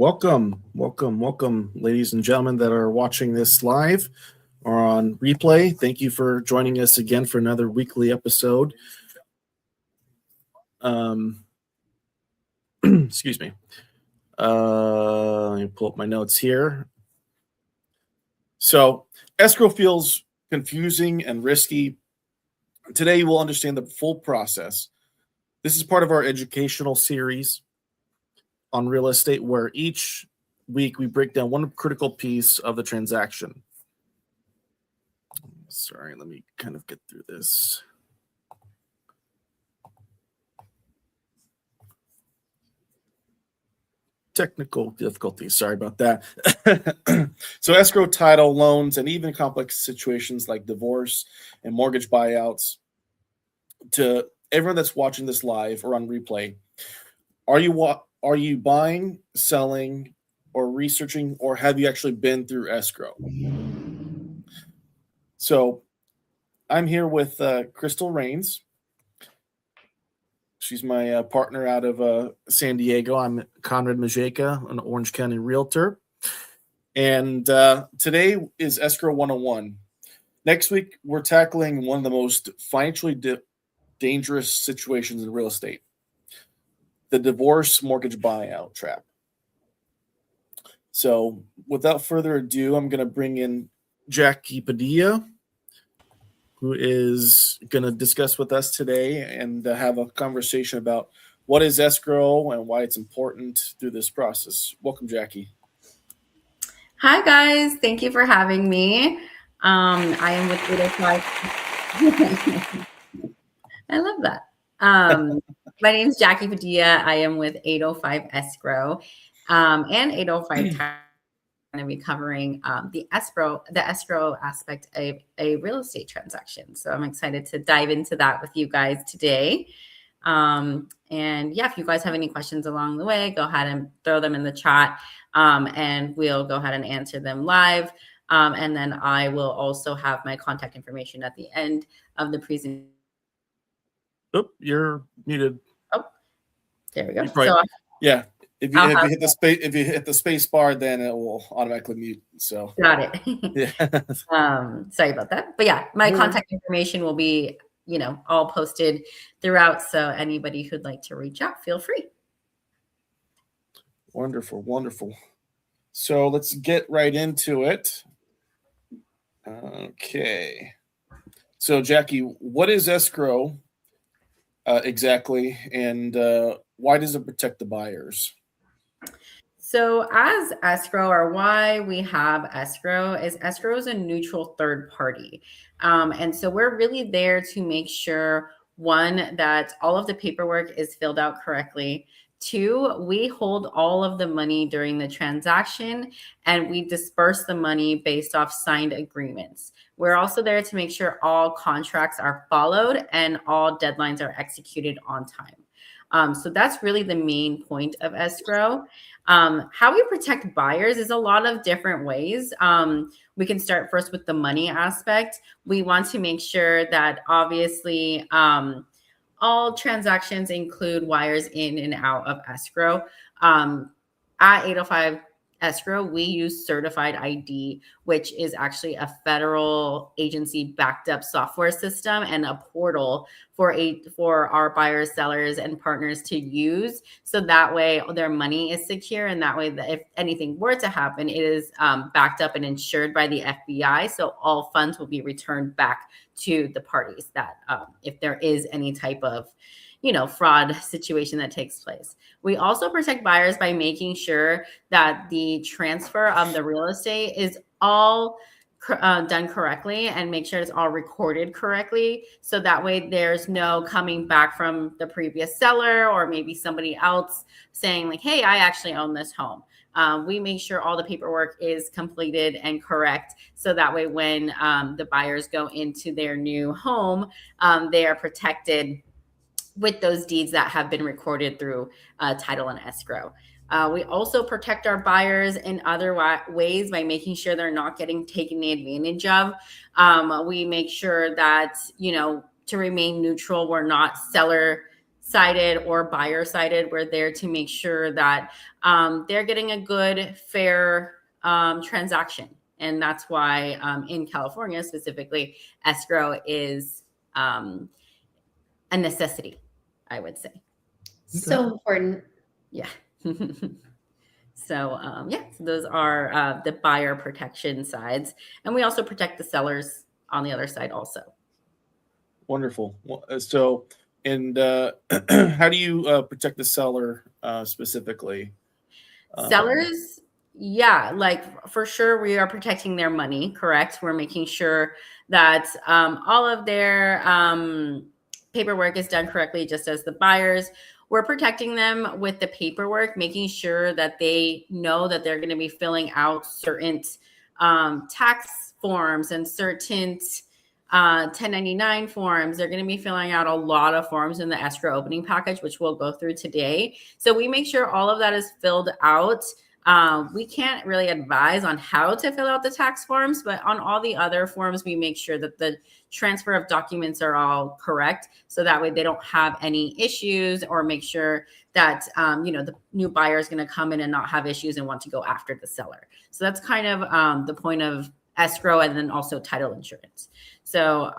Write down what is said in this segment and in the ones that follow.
welcome, ladies and gentlemen that are watching this live or on replay. Thank you for joining us again for another weekly episode. Excuse me. Let me pull up my notes here. So, escrow feels confusing and risky. Today, you will understand the full process. This is part of our educational series on real estate, where each week we break down one critical piece of the transaction. Sorry, let me kind of get through this. Technical difficulties, sorry about that. So escrow, title, loans, and even complex situations like divorce and mortgage buyouts. To everyone that's watching this live or on replay, are you buying, selling, or researching, or have you actually been through escrow? So I'm here with Crystal Rains. She's my partner out of San Diego. I'm Conrad Majeka, an Orange County realtor. And today is Escrow 101. Next week, we're tackling one of the most financially dangerous situations in real estate, the divorce mortgage buyout trap. So without further ado, I'm going to bring in Jackie Padilla, who is going to discuss with us today and have a conversation about what is escrow and why it's important through this process. Welcome, Jackie. Hi, guys. Thank you for having me. I am with 805. I love that. My name is Jackie Padilla. I am with 805 Escrow and 805 Tax. I'm going to be covering the escrow aspect of a real estate transaction. So I'm excited to dive into that with you guys today. And yeah, if you guys have any questions along the way, go ahead and throw them in the chat, and we'll go ahead and answer them live. And then I will also have my contact information at the end of the presentation. Oh, you're muted. Oh, there we go. Right. So, yeah. If you hit the space bar, then it will automatically mute. So got it. Yeah. Sorry about that. But yeah, my contact information will be, all posted throughout. So anybody who'd like to reach out, feel free. Wonderful. So let's get right into it. Okay. So Jackie, what is escrow exactly, and why does it protect the buyers? So as escrow, or why we have escrow is a neutral third party. And so we're really there to make sure, one, that all of the paperwork is filled out correctly. Two, we hold all of the money during the transaction, and we disperse the money based off signed agreements. We're also there to make sure all contracts are followed and all deadlines are executed on time. So that's really the main point of escrow. How we protect buyers is a lot of different ways. We can start first with the money aspect. We want to make sure that obviously all transactions include wires in and out of escrow. At 805 Escrow, we use Certified ID, which is actually a federal agency backed up software system and a portal for our buyers, sellers, and partners to use. So that way their money is secure. And that way, if anything were to happen, it is backed up and insured by the FBI. So all funds will be returned back to the parties that if there is any type of fraud situation that takes place. We also protect buyers by making sure that the transfer of the real estate is all done correctly, and make sure it's all recorded correctly. So that way there's no coming back from the previous seller or maybe somebody else saying like, hey, I actually own this home. We make sure all the paperwork is completed and correct. So that way when the buyers go into their new home, they are protected with those deeds that have been recorded through title and escrow. We also protect our buyers in other ways by making sure they're not getting taken advantage of. We make sure that, to remain neutral, we're not seller sided or buyer sided. We're there to make sure that they're getting a good, fair transaction. And that's why in California specifically, escrow is a necessity, I would say. So important. Yeah. So so those are the buyer protection sides. And we also protect the sellers on the other side also. Wonderful. So, and how do you protect the seller specifically? Sellers, yeah, like for sure we are protecting their money, correct? We're making sure that all of their paperwork is done correctly, just as the buyers. We're protecting them with the paperwork, making sure that they know that they're going to be filling out certain tax forms and certain 1099 forms. They're going to be filling out a lot of forms in the escrow opening package, which we'll go through today. So we make sure all of that is filled out. We can't really advise on how to fill out the tax forms, but on all the other forms, we make sure that the transfer of documents are all correct. So that way they don't have any issues, or make sure that, the new buyer is going to come in and not have issues and want to go after the seller. So that's kind of the point of escrow, and then also title insurance. So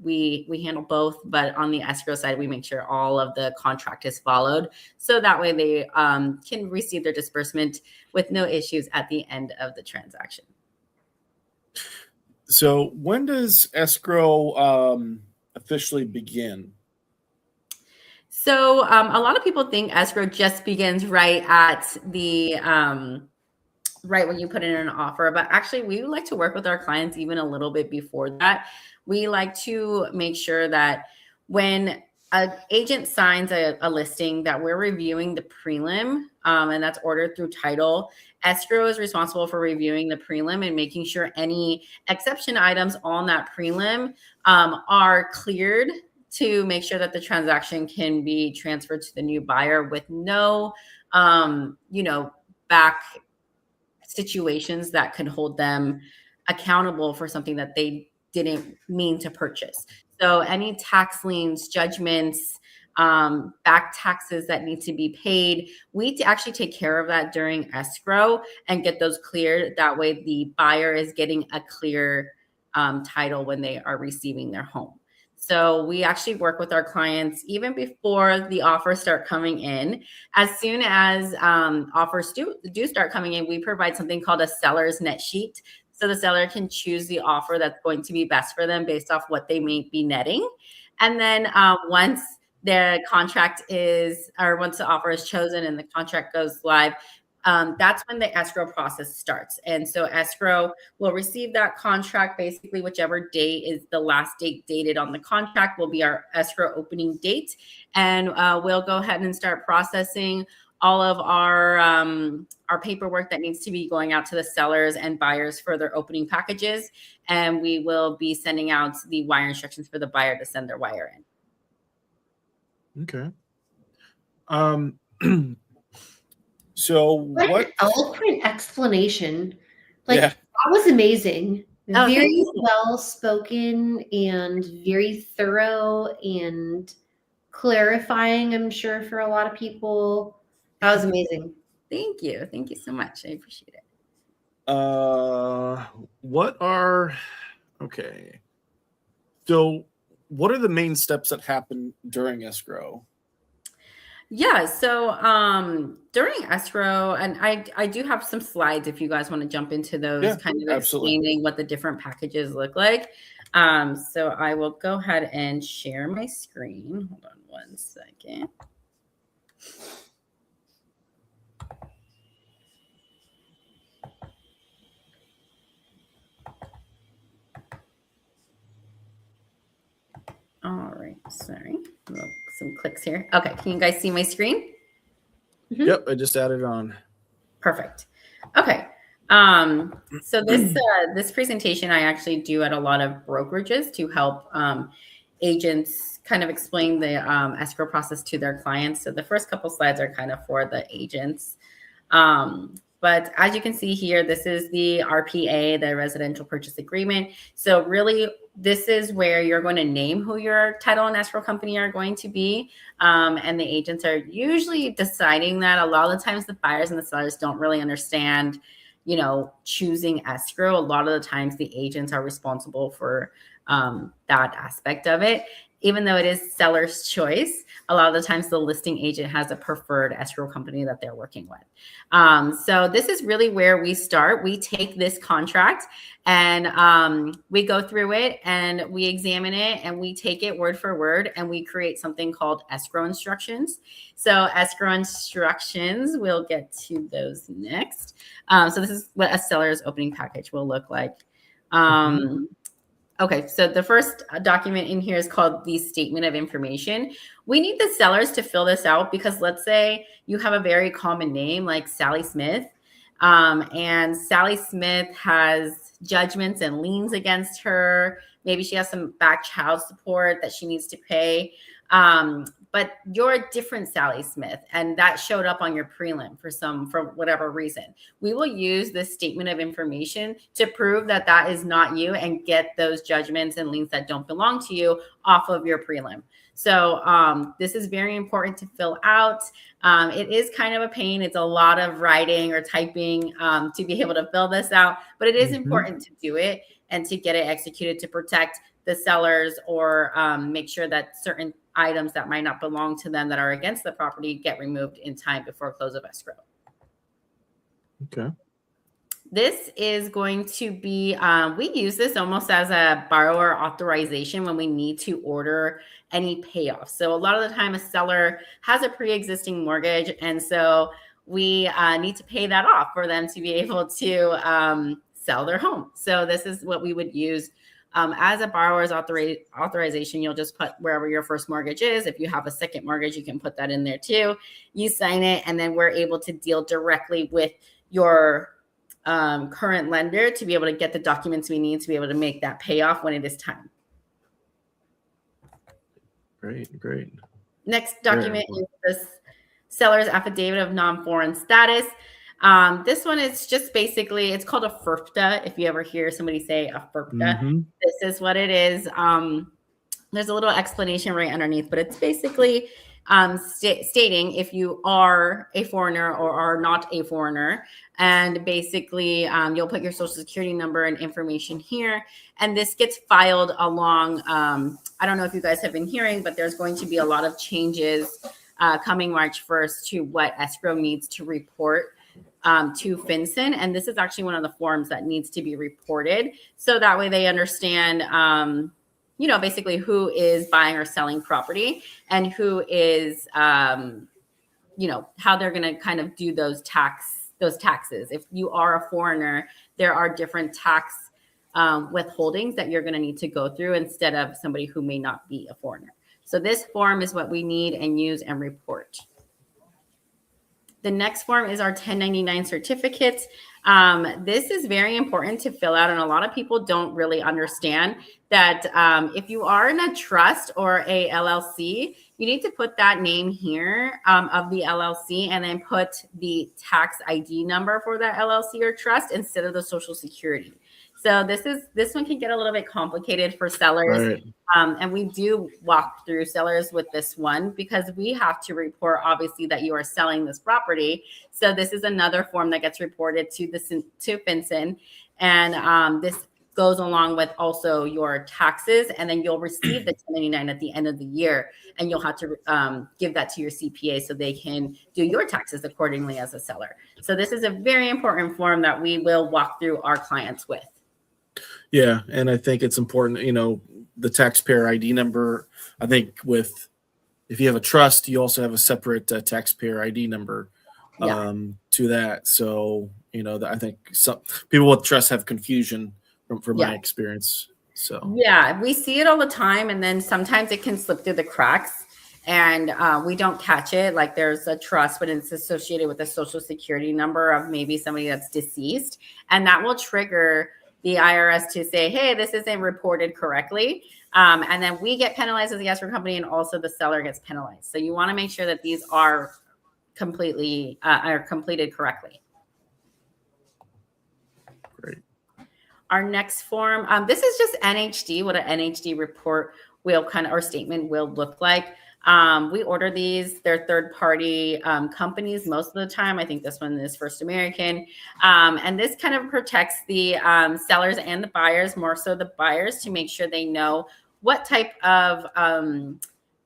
we handle both, but on the escrow side, we make sure all of the contract is followed. So that way they can receive their disbursement with no issues at the end of the transaction. So when does escrow officially begin? So a lot of people think escrow just begins right at the right when you put in an offer, but actually we like to work with our clients even a little bit before that. We like to make sure that when an agent signs a listing, that we're reviewing the prelim, and that's ordered through title. Escrow is responsible for reviewing the prelim and making sure any exception items on that prelim are cleared, to make sure that the transaction can be transferred to the new buyer with no, back situations that could hold them accountable for something that they didn't mean to purchase. So any tax liens, judgments, back taxes that need to be paid, we actually take care of that during escrow and get those cleared. That way the buyer is getting a clear title when they are receiving their home. So we actually work with our clients even before the offers start coming in. As soon as offers do start coming in, we provide something called a seller's net sheet. So the seller can choose the offer that's going to be best for them based off what they may be netting. And then once the contract once the offer is chosen and the contract goes live, that's when the escrow process starts. And so escrow will receive that contract. Basically, whichever date is the last date dated on the contract will be our escrow opening date. And we'll go ahead and start processing all of our paperwork that needs to be going out to the sellers and buyers for their opening packages. And we will be sending out the wire instructions for the buyer to send their wire in. Okay. So what an eloquent explanation. That was amazing. Oh, very well spoken and very thorough and clarifying, I'm sure, for a lot of people. That was amazing. Thank you. Thank you so much. I appreciate it. So what are the main steps that happen during escrow? Yeah, so during escrow, and I do have some slides if you guys want to jump into those, kind of explaining what the different packages look like. So I will go ahead and share my screen. Hold on one second. All right, sorry, some clicks here. Okay, can you guys see my screen? Mm-hmm. Yep, I just added on. Perfect. Okay. So this presentation I actually do at a lot of brokerages to help agents kind of explain the escrow process to their clients. So the first couple slides are kind of for the agents. But as you can see here, this is the RPA, the residential purchase agreement. So really this is where you're going to name who your title and escrow company are going to be. And the agents are usually deciding that. A lot of the times the buyers and the sellers don't really understand, choosing escrow. A lot of the times the agents are responsible for that aspect of it. Even though it is seller's choice, a lot of the times the listing agent has a preferred escrow company that they're working with. So this is really where we start. We take this contract and we go through it and we examine it and we take it word for word and we create something called escrow instructions. So escrow instructions, we'll get to those next. So this is what a seller's opening package will look like. Okay, so the first document in here is called the Statement of Information. We need the sellers to fill this out because let's say you have a very common name like Sally Smith, and Sally Smith has judgments and liens against her. Maybe she has some back child support that she needs to pay. But you're a different Sally Smith, and that showed up on your prelim for whatever reason. We will use this statement of information to prove that that is not you and get those judgments and liens that don't belong to you off of your prelim. So this is very important to fill out. It is kind of a pain. It's a lot of writing or typing to be able to fill this out, but it is important to do it and to get it executed to protect the sellers or make sure that certain items that might not belong to them that are against the property get removed in time before close of escrow. Okay. This is going to be, we use this almost as a borrower authorization when we need to order any payoff. So a lot of the time a seller has a pre-existing mortgage. And so we need to pay that off for them to be able to sell their home. So this is what we would use as a borrower's authorization. You'll just put wherever your first mortgage is. If you have a second mortgage, you can put that in there too. You sign it, and then we're able to deal directly with your current lender to be able to get the documents we need to be able to make that payoff when it is time. Great. Next document is this seller's affidavit of non-foreign status. This one is just basically, it's called a FERPTA. If you ever hear somebody say a FERPTA, this is what it is. There's a little explanation right underneath, but it's basically stating if you are a foreigner or are not a foreigner. And basically, you'll put your social security number and information here. And this gets filed along. I don't know if you guys have been hearing, but there's going to be a lot of changes coming March 1st to what escrow needs to report to FinCEN. And this is actually one of the forms that needs to be reported. So that way they understand, basically who is buying or selling property and who is, how they're going to kind of do those taxes. If you are a foreigner, there are different tax withholdings that you're going to need to go through instead of somebody who may not be a foreigner. So this form is what we need and use and report. The next form is our 1099 certificates. This is very important to fill out, and a lot of people don't really understand that if you are in a trust or a LLC, you need to put that name here of the LLC and then put the tax ID number for that LLC or trust instead of the Social Security. So this one can get a little bit complicated for sellers. Right. And we do walk through sellers with this one because we have to report, obviously, that you are selling this property. So this is another form that gets reported to FinCEN. And this goes along with also your taxes. And then you'll receive the 1099 at the end of the year. And you'll have to give that to your CPA so they can do your taxes accordingly as a seller. So this is a very important form that we will walk through our clients with. Yeah, and I think it's important, the taxpayer ID number. I think if you have a trust, you also have a separate taxpayer ID number to that. So, I think some people with trust have confusion from my experience. So yeah, we see it all the time, and then sometimes it can slip through the cracks, and we don't catch it. Like there's a trust, but it's associated with a social security number of maybe somebody that's deceased, and that will trigger the IRS to say, hey, this isn't reported correctly. And then we get penalized as the escrow company, and also the seller gets penalized. So you want to make sure that these are completed correctly. Great. Our next form, this is just NHD, what an NHD report will kind of, or statement will look like. We order these, they're third party companies most of the time. I think this one is First American. And this kind of protects the sellers and the buyers, more so the buyers, to make sure they know what type of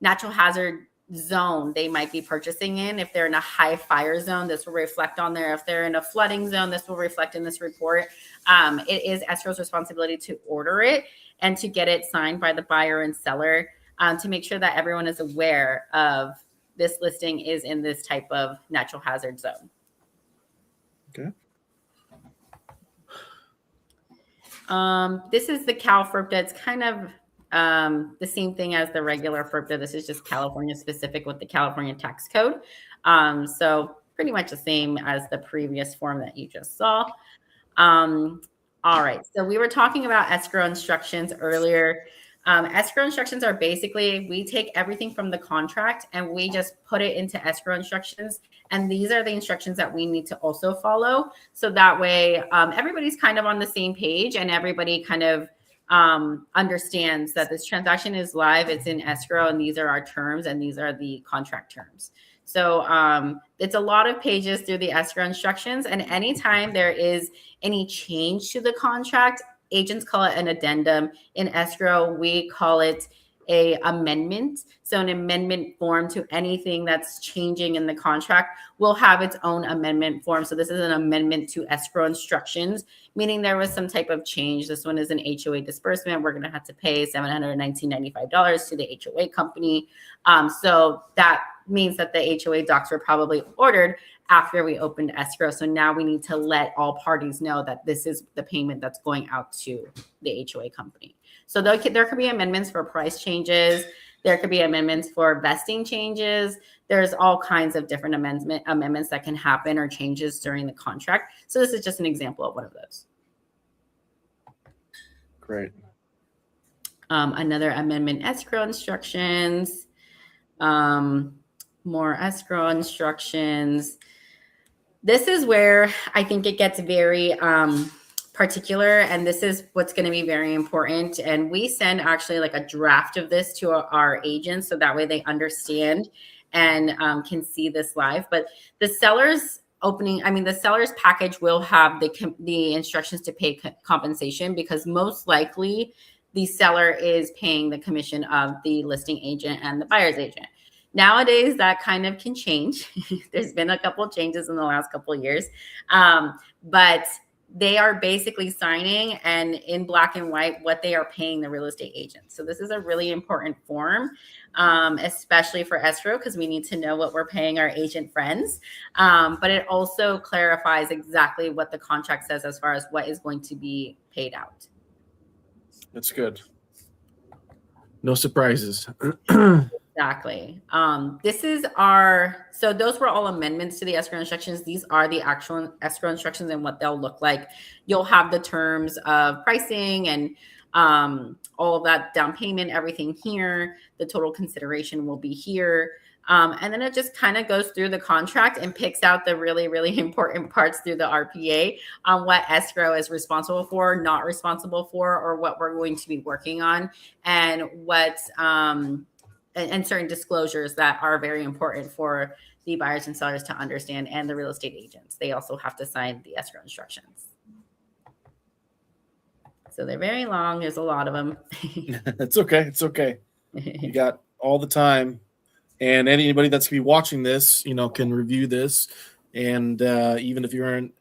natural hazard zone they might be purchasing in. If they're in a high fire zone, this will reflect on there. If they're in a flooding zone, this will reflect in this report. It is escrow's responsibility to order it and to get it signed by the buyer and seller, to make sure that everyone is aware of this listing is in this type of natural hazard zone. Okay. This is the Cal FERPTA. It's kind of the same thing as the regular FERPTA. This is just California specific with the California tax code. So pretty much the same as the previous form that you just saw. All right. So we were talking about escrow instructions earlier. Escrow instructions are basically, we take everything from the contract and we just put it into escrow instructions. And these are the instructions that we need to also follow. So that way everybody's kind of on the same page and everybody kind of understands that this transaction is live, it's in escrow, and these are our terms and these are the contract terms. So it's a lot of pages through the escrow instructions. And anytime there is any change to the contract, agents call it an addendum. In escrow, we call it a amendment. So an amendment form to anything that's changing in the contract will have its own amendment form. So this is an amendment to escrow instructions, meaning there was some type of change. This one is an HOA disbursement. We're going to have to pay $719.95 to the HOA company. So that means that the HOA docs were probably ordered after we opened escrow. So now we need to let all parties know that this is the payment that's going out to the HOA company. So there could be amendments for price changes. There could be amendments for vesting changes. There's all kinds of different amendments that can happen or changes during the contract. So this is just an example of one of those. Great. Another amendment, escrow instructions. More escrow instructions. This is where I think it gets very particular, and this is what's going to be very important. And we send actually like a draft of this to our agents so that way they understand and can see this live. But the seller's package will have the instructions to pay compensation, because most likely the seller is paying the commission of the listing agent and the buyer's agent. Nowadays, that kind of can change. There's been a couple of changes in the last couple of years, but they are basically signing and in black and white what they are paying the real estate agent. So this is a really important form, especially for escrow, because we need to know what we're paying our agent friends. But it also clarifies exactly what the contract says as far as what is going to be paid out. That's good. No surprises. Exactly. So those were all amendments to the escrow instructions. These are the actual escrow instructions and what they'll look like. You'll have the terms of pricing and all of that, down payment, everything here. The total consideration will be here. And then it just kind of goes through the contract and picks out the really, really important parts through the RPA on what escrow is responsible for, not responsible for, or what we're going to be working on, and what and certain disclosures that are very important for the buyers and sellers to understand, and the real estate agents. They also have to sign the escrow instructions. So they're very long. There's a lot of them. It's okay. It's okay. You got all the time. And anybody that's going to be watching this, can review this. And even if you're in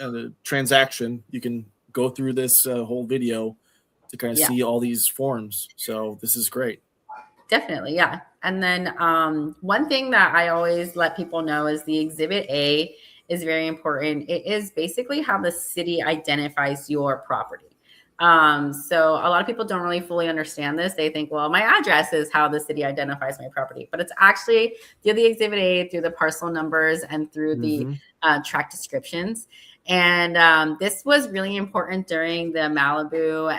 a transaction, you can go through this whole video to kind of see all these forms. So this is great. Definitely, yeah. And then one thing that I always let people know is the Exhibit A is very important. It is basically how the city identifies your property. So a lot of people don't really fully understand this. They think, well, my address is how the city identifies my property, but it's actually through the Exhibit A, through the parcel numbers, and through the tract descriptions. And this was really important during the Malibu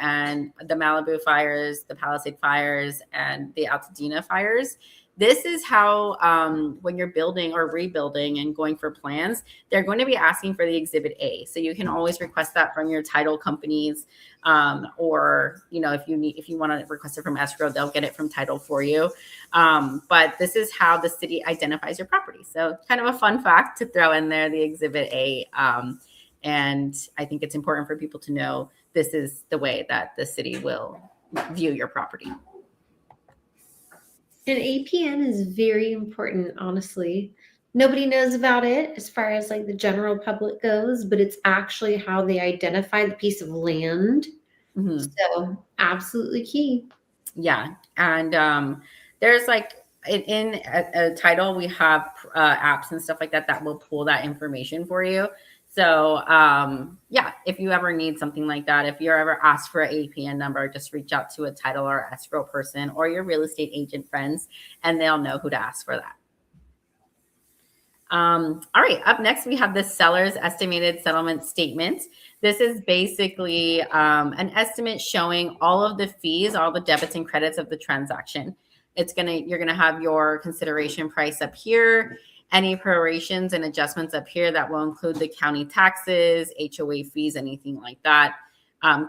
fires, the Palisade fires, and the Altadena fires, this is how, when you're building or rebuilding and going for plans, they're going to be asking for the Exhibit A. So you can always request that from your title companies, or if you want to request it from escrow, they'll get it from title for you. But this is how the city identifies your property. So kind of a fun fact to throw in there, the Exhibit A. And I think it's important for people to know this is the way that the city will view your property. And APN is very important, honestly. Nobody knows about it as far as like the general public goes, but it's actually how they identify the piece of land. Mm-hmm. So absolutely key. Yeah. And there's like in a title, we have apps and stuff like that that will pull that information for you. So yeah, if you ever need something like that, if you're ever asked for an APN number, just reach out to a title or escrow person or your real estate agent friends, and they'll know who to ask for that. All right, up next, we have the seller's estimated settlement statement. This is basically an estimate showing all of the fees, all the debits and credits of the transaction. You're gonna have your consideration price up here, any prorations and adjustments up here that will include the county taxes, HOA fees, anything like that.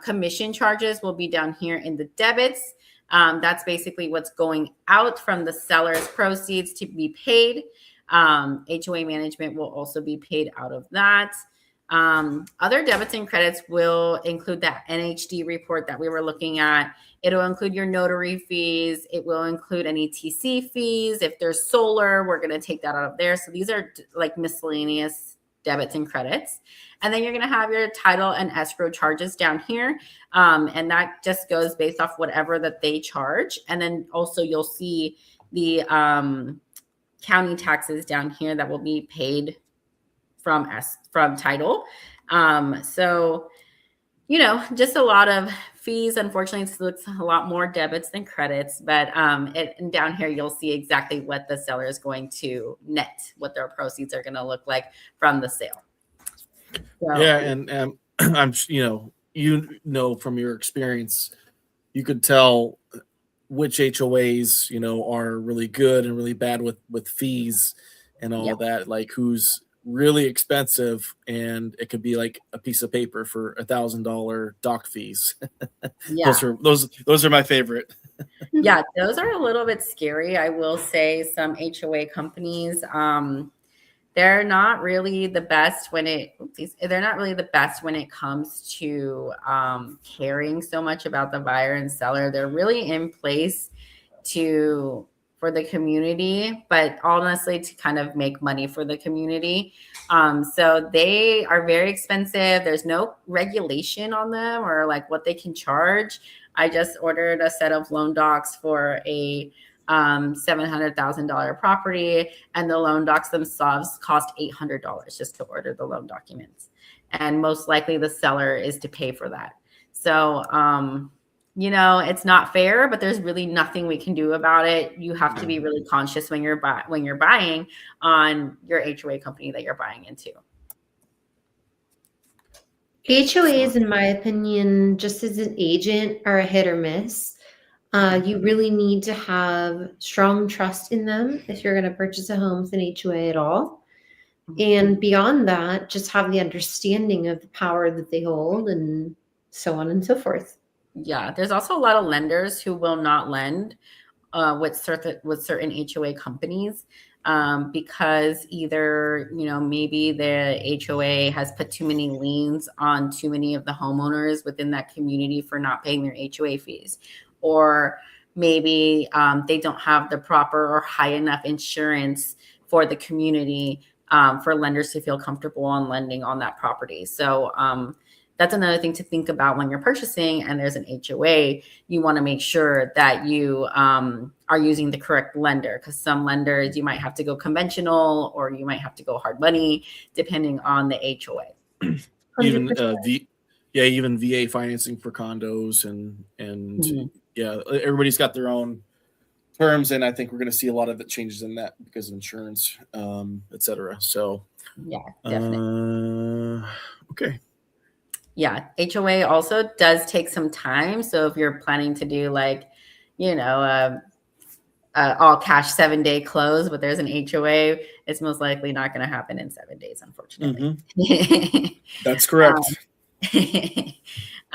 Commission charges will be down here in the debits. That's basically what's going out from the seller's proceeds to be paid. HOA management will also be paid out of that. Other debits and credits will include that NHD report that we were looking at. It'll include your notary fees. It will include any TC fees. If there's solar, we're going to take that out of there. So these are like miscellaneous debits and credits. And then you're going to have your title and escrow charges down here. And that just goes based off whatever that they charge. And then also you'll see the county taxes down here that will be paid from title. So, just a lot of fees. Unfortunately, it looks a lot more debits than credits, but and down here you'll see exactly what the seller is going to net, what their proceeds are going to look like from the sale. So, yeah, and I'm from your experience, you could tell which HOAs are really good and really bad with fees and all that, like who's really expensive, and it could be like a piece of paper for $1,000 doc fees. Yeah, those are my favorite. Yeah, those are a little bit scary. I will say some HOA companies, they're not really the best when it comes to caring so much about the buyer and seller. They're really in place for the community, but honestly to kind of make money for the community. So they are very expensive. There's no regulation on them or like what they can charge. I just ordered a set of loan docs for a $700,000 property, and the loan docs themselves cost $800 just to order the loan documents. And most likely the seller is to pay for that. So, it's not fair, but there's really nothing we can do about it. You have to be really conscious when you're buying on your HOA company that you're buying into. HOAs, in my opinion, just as an agent, are a hit or miss. You really need to have strong trust in them if you're going to purchase a home with an HOA at all. And beyond that, just have the understanding of the power that they hold and so on and so forth. Yeah, there's also a lot of lenders who will not lend with certain HOA companies because either, maybe the HOA has put too many liens on too many of the homeowners within that community for not paying their HOA fees. Or maybe they don't have the proper or high enough insurance for the community for lenders to feel comfortable on lending on that property. So that's another thing to think about when you're purchasing and there's an HOA. You want to make sure that you are using the correct lender, because some lenders you might have to go conventional or you might have to go hard money depending on the HOA. Even VA financing for condos and everybody's got their own terms, and I think we're going to see a lot of the changes in that because of insurance, etc. So yeah, definitely. Okay. Yeah, HOA also does take some time. So if you're planning to do like, all cash 7-day close, but there's an HOA, it's most likely not going to happen in 7 days, unfortunately. That's correct.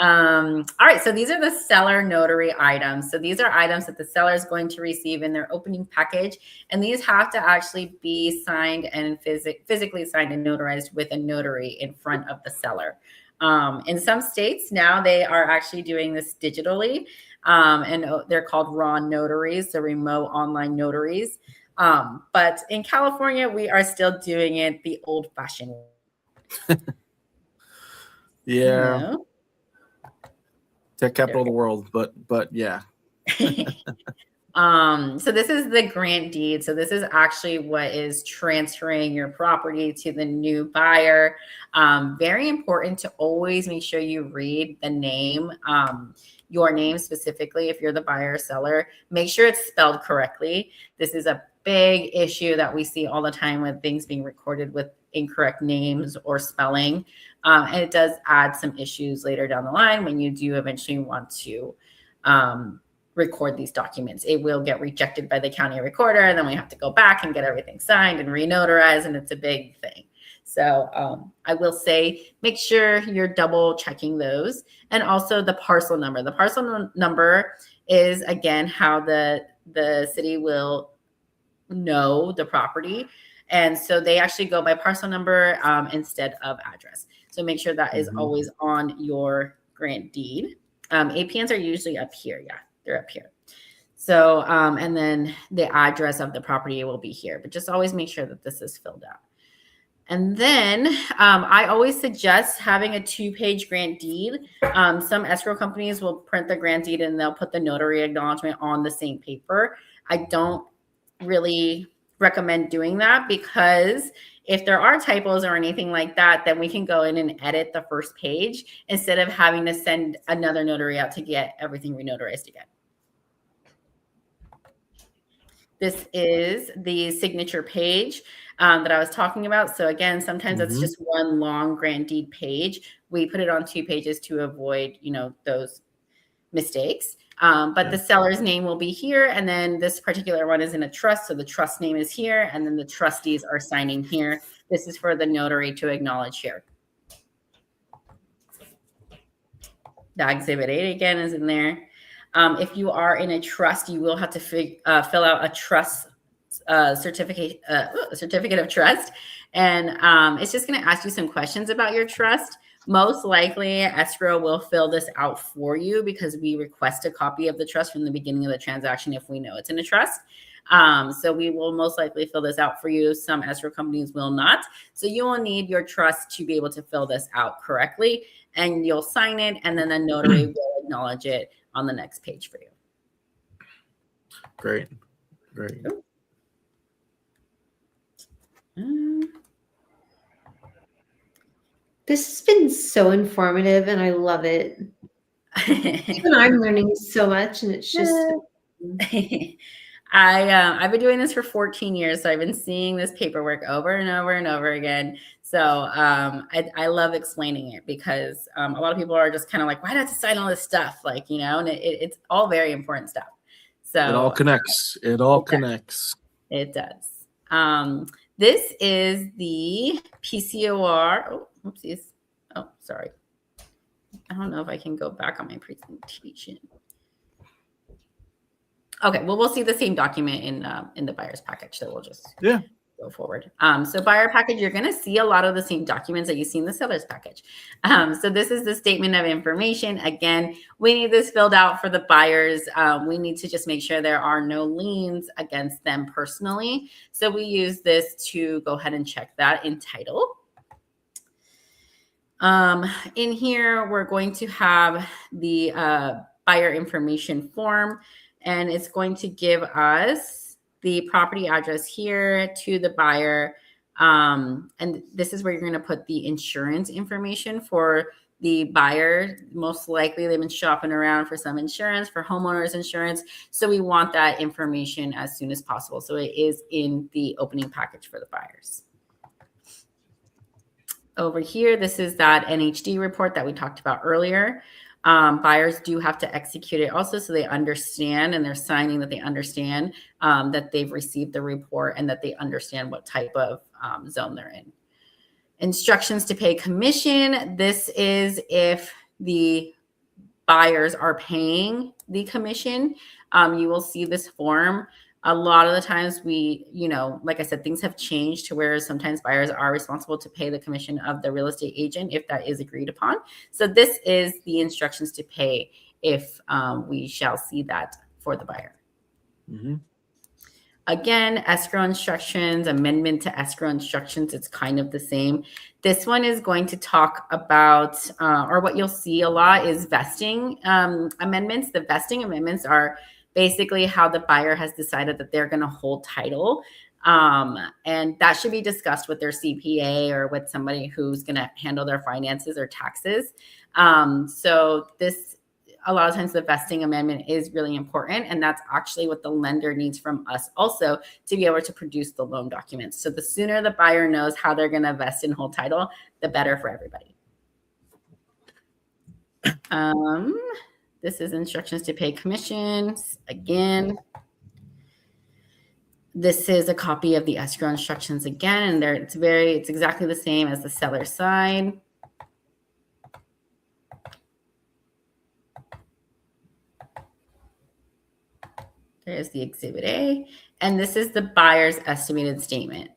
All right, so these are the seller notary items. So these are items that the seller is going to receive in their opening package, and these have to actually be signed and physically signed and notarized with a notary in front of the seller. In some states now, they are actually doing this digitally, and they're called raw notaries, so remote online notaries. But in California, we are still doing it the old-fashioned way. Yeah. Tech capital of the world, but yeah. So this is the grant deed. So this is actually what is transferring your property to the new buyer. Very important to always make sure you read the name, your name specifically, if you're the buyer or seller. Make sure it's spelled correctly. This is a big issue that we see all the time with things being recorded with incorrect names or spelling. And it does add some issues later down the line when you do eventually want to record these documents. It will get rejected by the county recorder, and then we have to go back and get everything signed and re-notarize, and it's a big thing. So I will say, make sure you're double checking those. And also the parcel number. The parcel number is, again, how the city will know the property. And so they actually go by parcel number instead of address. So make sure that is always on your grant deed. APNs are usually up here. Yeah, they're up here. So, and then the address of the property will be here, but just always make sure that this is filled out. And then I always suggest having a 2-page grant deed. Some escrow companies will print the grant deed and they'll put the notary acknowledgement on the same paper. I don't really recommend doing that, because if there are typos or anything like that, then we can go in and edit the first page instead of having to send another notary out to get everything re-notarized again. This is the signature page that I was talking about. So again, sometimes it's just one long grant deed page. We put it on 2 pages to avoid, those mistakes. But the seller's name will be here. And then this particular one is in a trust. So the trust name is here. And then the trustees are signing here. This is for the notary to acknowledge here. The Exhibit 8 again is in there. If you are in a trust, you will have to fill out a trust certificate of trust. And it's just going to ask you some questions about your trust. Most likely, escrow will fill this out for you because we request a copy of the trust from the beginning of the transaction if we know it's in a trust. So we will most likely fill this out for you. Some escrow companies will not. So you will need your trust to be able to fill this out correctly, and you'll sign it, and then the notary will acknowledge it on the next page for you. Great. This has been so informative, and I love it. Even I'm learning so much, and it's just. I've been doing this for 14 years, so I've been seeing this paperwork over and over and over again. So I love explaining it, because a lot of people are just kind of like, why do I have to sign all this stuff? And it's all very important stuff. So it all connects. It does. This is the PCOR. Oh, oopsies. Oh, sorry. I don't know if I can go back on my presentation. Okay, well, we'll see the same document in the buyer's package, so we'll just go forward. So buyer package, you're going to see a lot of the same documents that you see in the seller's package. So this is the statement of information. Again, we need this filled out for the buyers. We need to just make sure there are no liens against them personally. So we use this to go ahead and check that in title. In here, we're going to have the buyer information form, and it's going to give us the property address here to the buyer. And this is where you're going to put the insurance information for the buyer. Most likely they've been shopping around for some insurance, for homeowners insurance. So we want that information as soon as possible. So it is in the opening package for the buyers. Over here, this is that NHD report that we talked about earlier. Buyers do have to execute it also, so they understand, and they're signing that they understand that they've received the report and that they understand what type of zone they're in. Instructions to pay commission. This is if the buyers are paying the commission. You will see this form. A lot of the times like I said, things have changed to where sometimes buyers are responsible to pay the commission of the real estate agent if that is agreed upon. So this is the instructions to pay if we shall see that for the buyer. Mm-hmm. Again, escrow instructions, amendment to escrow instructions, it's kind of the same. This one is going to talk about, or what you'll see a lot is vesting amendments. The vesting amendments are basically how the buyer has decided that they're going to hold title. And that should be discussed with their CPA or with somebody who's going to handle their finances or taxes. So this, a lot of times the vesting amendment is really important. And that's actually what the lender needs from us also to be able to produce the loan documents. So the sooner the buyer knows how they're going to vest and hold title, the better for everybody. This is instructions to pay commissions. Again, this is a copy of the escrow instructions again, and it's exactly the same as the seller side. There's the Exhibit A, and this is the buyer's estimated statement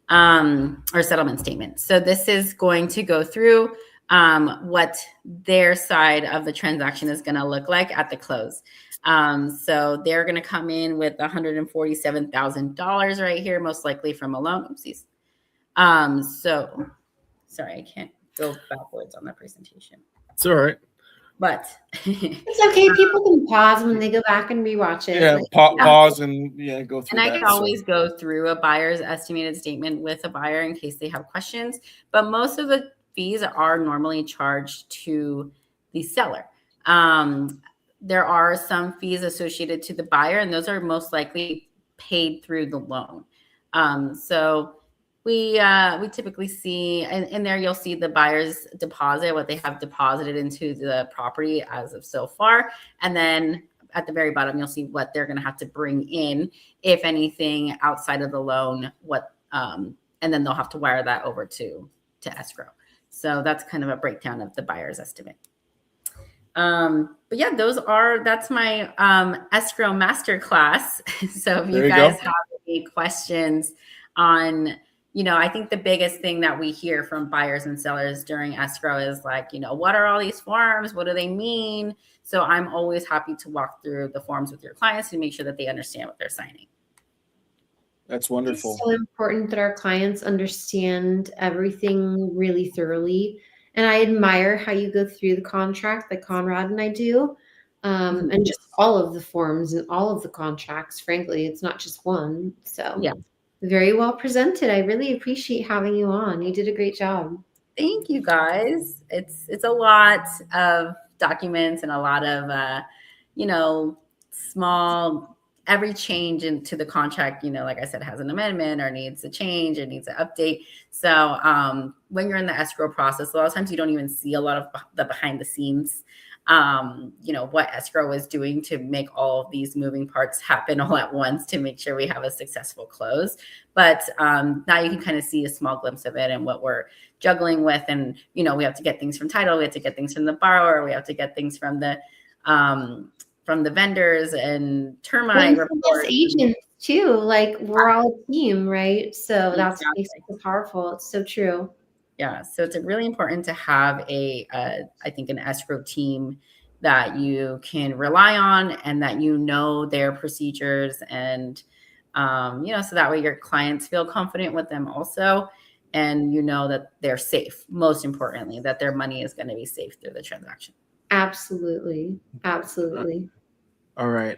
or settlement statement. So this is going to go through what their side of the transaction is going to look like at the close. So they're going to come in with $147,000 right here, most likely from a loan. Oopsies. So sorry, I can't go backwards on the presentation. It's all right. But it's okay. People can pause when they go back and rewatch it. Yeah, pause and go through. And I can always go through a buyer's estimated statement with a buyer in case they have questions. But most of the fees are normally charged to the seller. There are some fees associated to the buyer, and those are most likely paid through the loan. So we typically see, in there you'll see the buyer's deposit, what they have deposited into the property as of so far. And then at the very bottom, you'll see what they're going to have to bring in, if anything, outside of the loan, and then they'll have to wire that over to escrow. So that's kind of a breakdown of the buyer's estimate. But yeah, that's my escrow masterclass. So if you guys have any questions on, I think the biggest thing that we hear from buyers and sellers during escrow is like, what are all these forms? What do they mean? So I'm always happy to walk through the forms with your clients and make sure that they understand what they're signing. That's wonderful. It's so important that our clients understand everything really thoroughly. And I admire how you go through the contract that Conrad and I do, and just all of the forms and all of the contracts. Frankly, it's not just one. So yeah, very well presented. I really appreciate having you on. You did a great job. Thank you, guys. It's a lot of documents and a lot of small. Every change into the contract, like I said, has an amendment or needs a change or needs an update. So when you're in the escrow process, a lot of times you don't even see a lot of the behind the scenes, what escrow is doing to make all of these moving parts happen all at once to make sure we have a successful close. But now you can kind of see a small glimpse of it and what we're juggling with. And, we have to get things from title. We have to get things from the borrower. We have to get things from the vendors and termite reports. Agents too, like we're all a team, right? So that's what makes it powerful. It's so true. Yeah, so it's really important to have I think an escrow team that you can rely on and that their procedures and so that way your clients feel confident with them also, and that they're safe. Most importantly, that their money is going to be safe through the transaction. Absolutely. All right.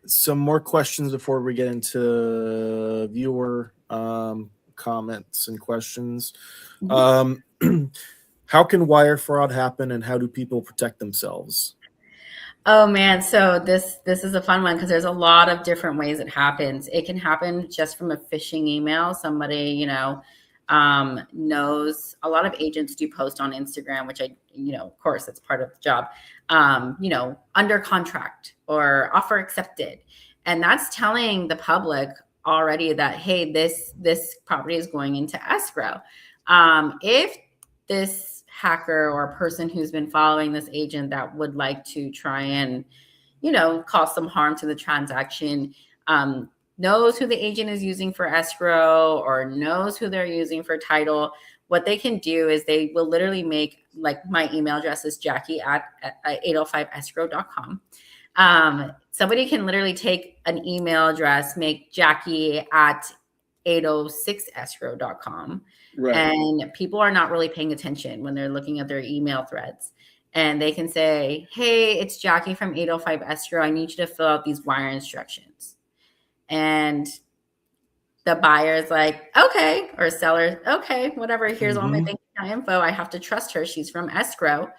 Some more questions before we get into viewer comments and questions. Mm-hmm. How can wire fraud happen, and how do people protect themselves? Oh man, so this is a fun one because there's a lot of different ways it happens. It can happen just from a phishing email. Somebody, knows. A lot of agents do post on Instagram, which I, of course, it's part of the job, under contract or offer accepted. And that's telling the public already that, hey, this property is going into escrow. If this hacker or person who's been following this agent that would like to try and, cause some harm to the transaction, knows who the agent is using for escrow or knows who they're using for title, what they can do is they will literally make, like, my email address is Jackie at 805escrow.com. Somebody can literally take an email address, make Jackie at 806escrow.com. Right. And people are not really paying attention when they're looking at their email threads. And they can say, hey, it's Jackie from 805 Escrow. I need you to fill out these wire instructions. And the buyer's like, okay, or seller, okay, whatever. Here's all my bank account info. I have to trust her. She's from escrow.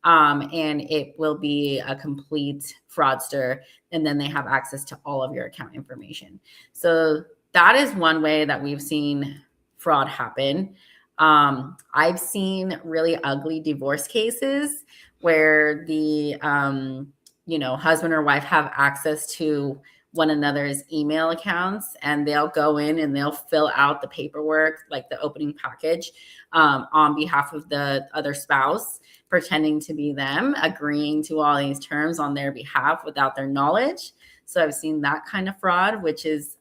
And it will be a complete fraudster. And then they have access to all of your account information. So that is one way that we've seen fraud happen. I've seen really ugly divorce cases where the, husband or wife have access to one another's email accounts, and they'll go in and they'll fill out the paperwork, like the opening package, on behalf of the other spouse, pretending to be them, agreeing to all these terms on their behalf without their knowledge. So I've seen that kind of fraud, which is,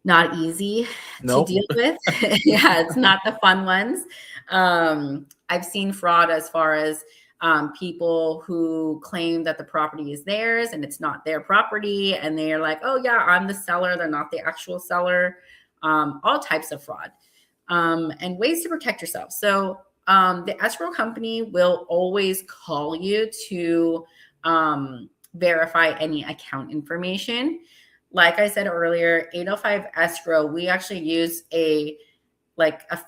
not easy to deal with. Yeah, it's not the fun ones. I've seen fraud as far as people who claim that the property is theirs and it's not their property. And they're like, oh yeah, I'm the seller. They're not the actual seller. All types of fraud, and ways to protect yourself. So the escrow company will always call you to verify any account information. Like I said earlier, 805 Escrow, we actually use a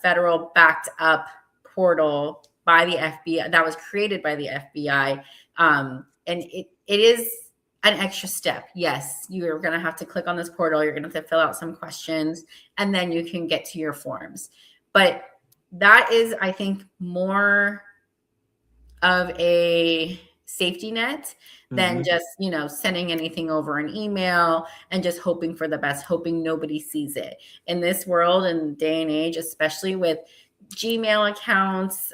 federal backed up portal by the FBI that was created by the FBI. And it is an extra step. Yes, you're going to have to click on this portal. You're going to have to fill out some questions, and then you can get to your forms. But that is, I think, more of a safety net than just, sending anything over an email and just hoping for the best, hoping nobody sees it. In this world and day and age, especially with Gmail accounts,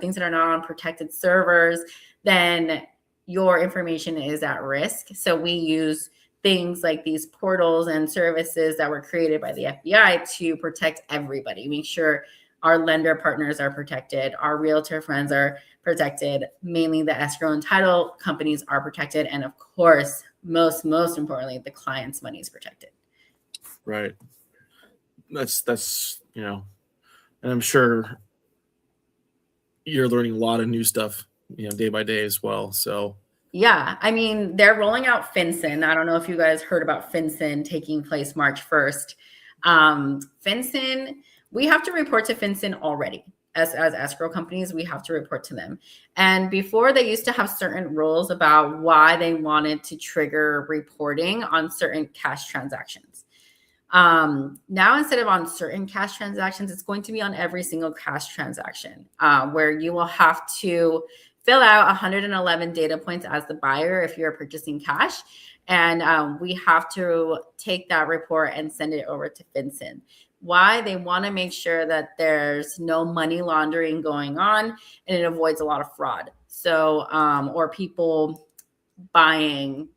things that are not on protected servers, then your information is at risk. So we use things like these portals and services that were created by the FBI to protect everybody, make sure our lender partners are protected, our realtor friends are protected, mainly the escrow and title companies are protected, and of course, most importantly, the client's money is protected. Right. That's and I'm sure you're learning a lot of new stuff, day by day as well. So yeah, I mean, they're rolling out FinCEN. I don't know if you guys heard about FinCEN taking place March 1st. FinCEN, we have to report to FinCEN already. As escrow companies, we have to report to them. And before, they used to have certain rules about why they wanted to trigger reporting on certain cash transactions. Now, instead of on certain cash transactions, it's going to be on every single cash transaction, where you will have to fill out 111 data points as the buyer if you're purchasing cash. And we have to take that report and send it over to FinCEN. Why? They want to make sure that there's no money laundering going on, and it avoids a lot of fraud. So, or people buying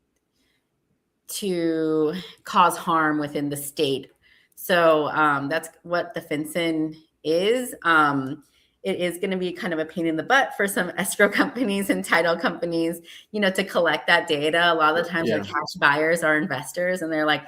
to cause harm within the state. So that's what the FinCEN is. It is going to be kind of a pain in the butt for some escrow companies and title companies, to collect that data. A lot of the times our cash buyers are investors, and they're like,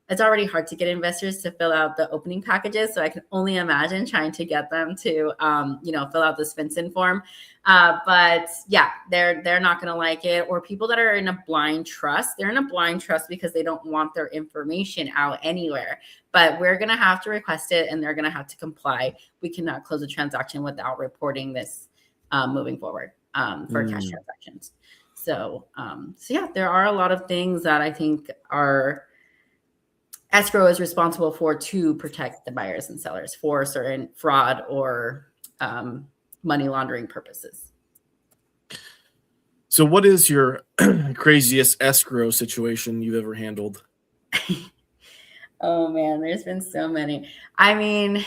it's already hard to get investors to fill out the opening packages. So I can only imagine trying to get them to, fill out this FinCEN form. But yeah, they're not going to like it. Or people that are in a blind trust, they're in a blind trust because they don't want their information out anywhere. But we're going to have to request it, and they're going to have to comply. We cannot close a transaction without reporting this moving forward for cash transactions. So yeah, there are a lot of things that I think are escrow is responsible for to protect the buyers and sellers for certain fraud or money laundering purposes. So what is your craziest escrow situation you've ever handled? Oh man, there's been so many. I mean,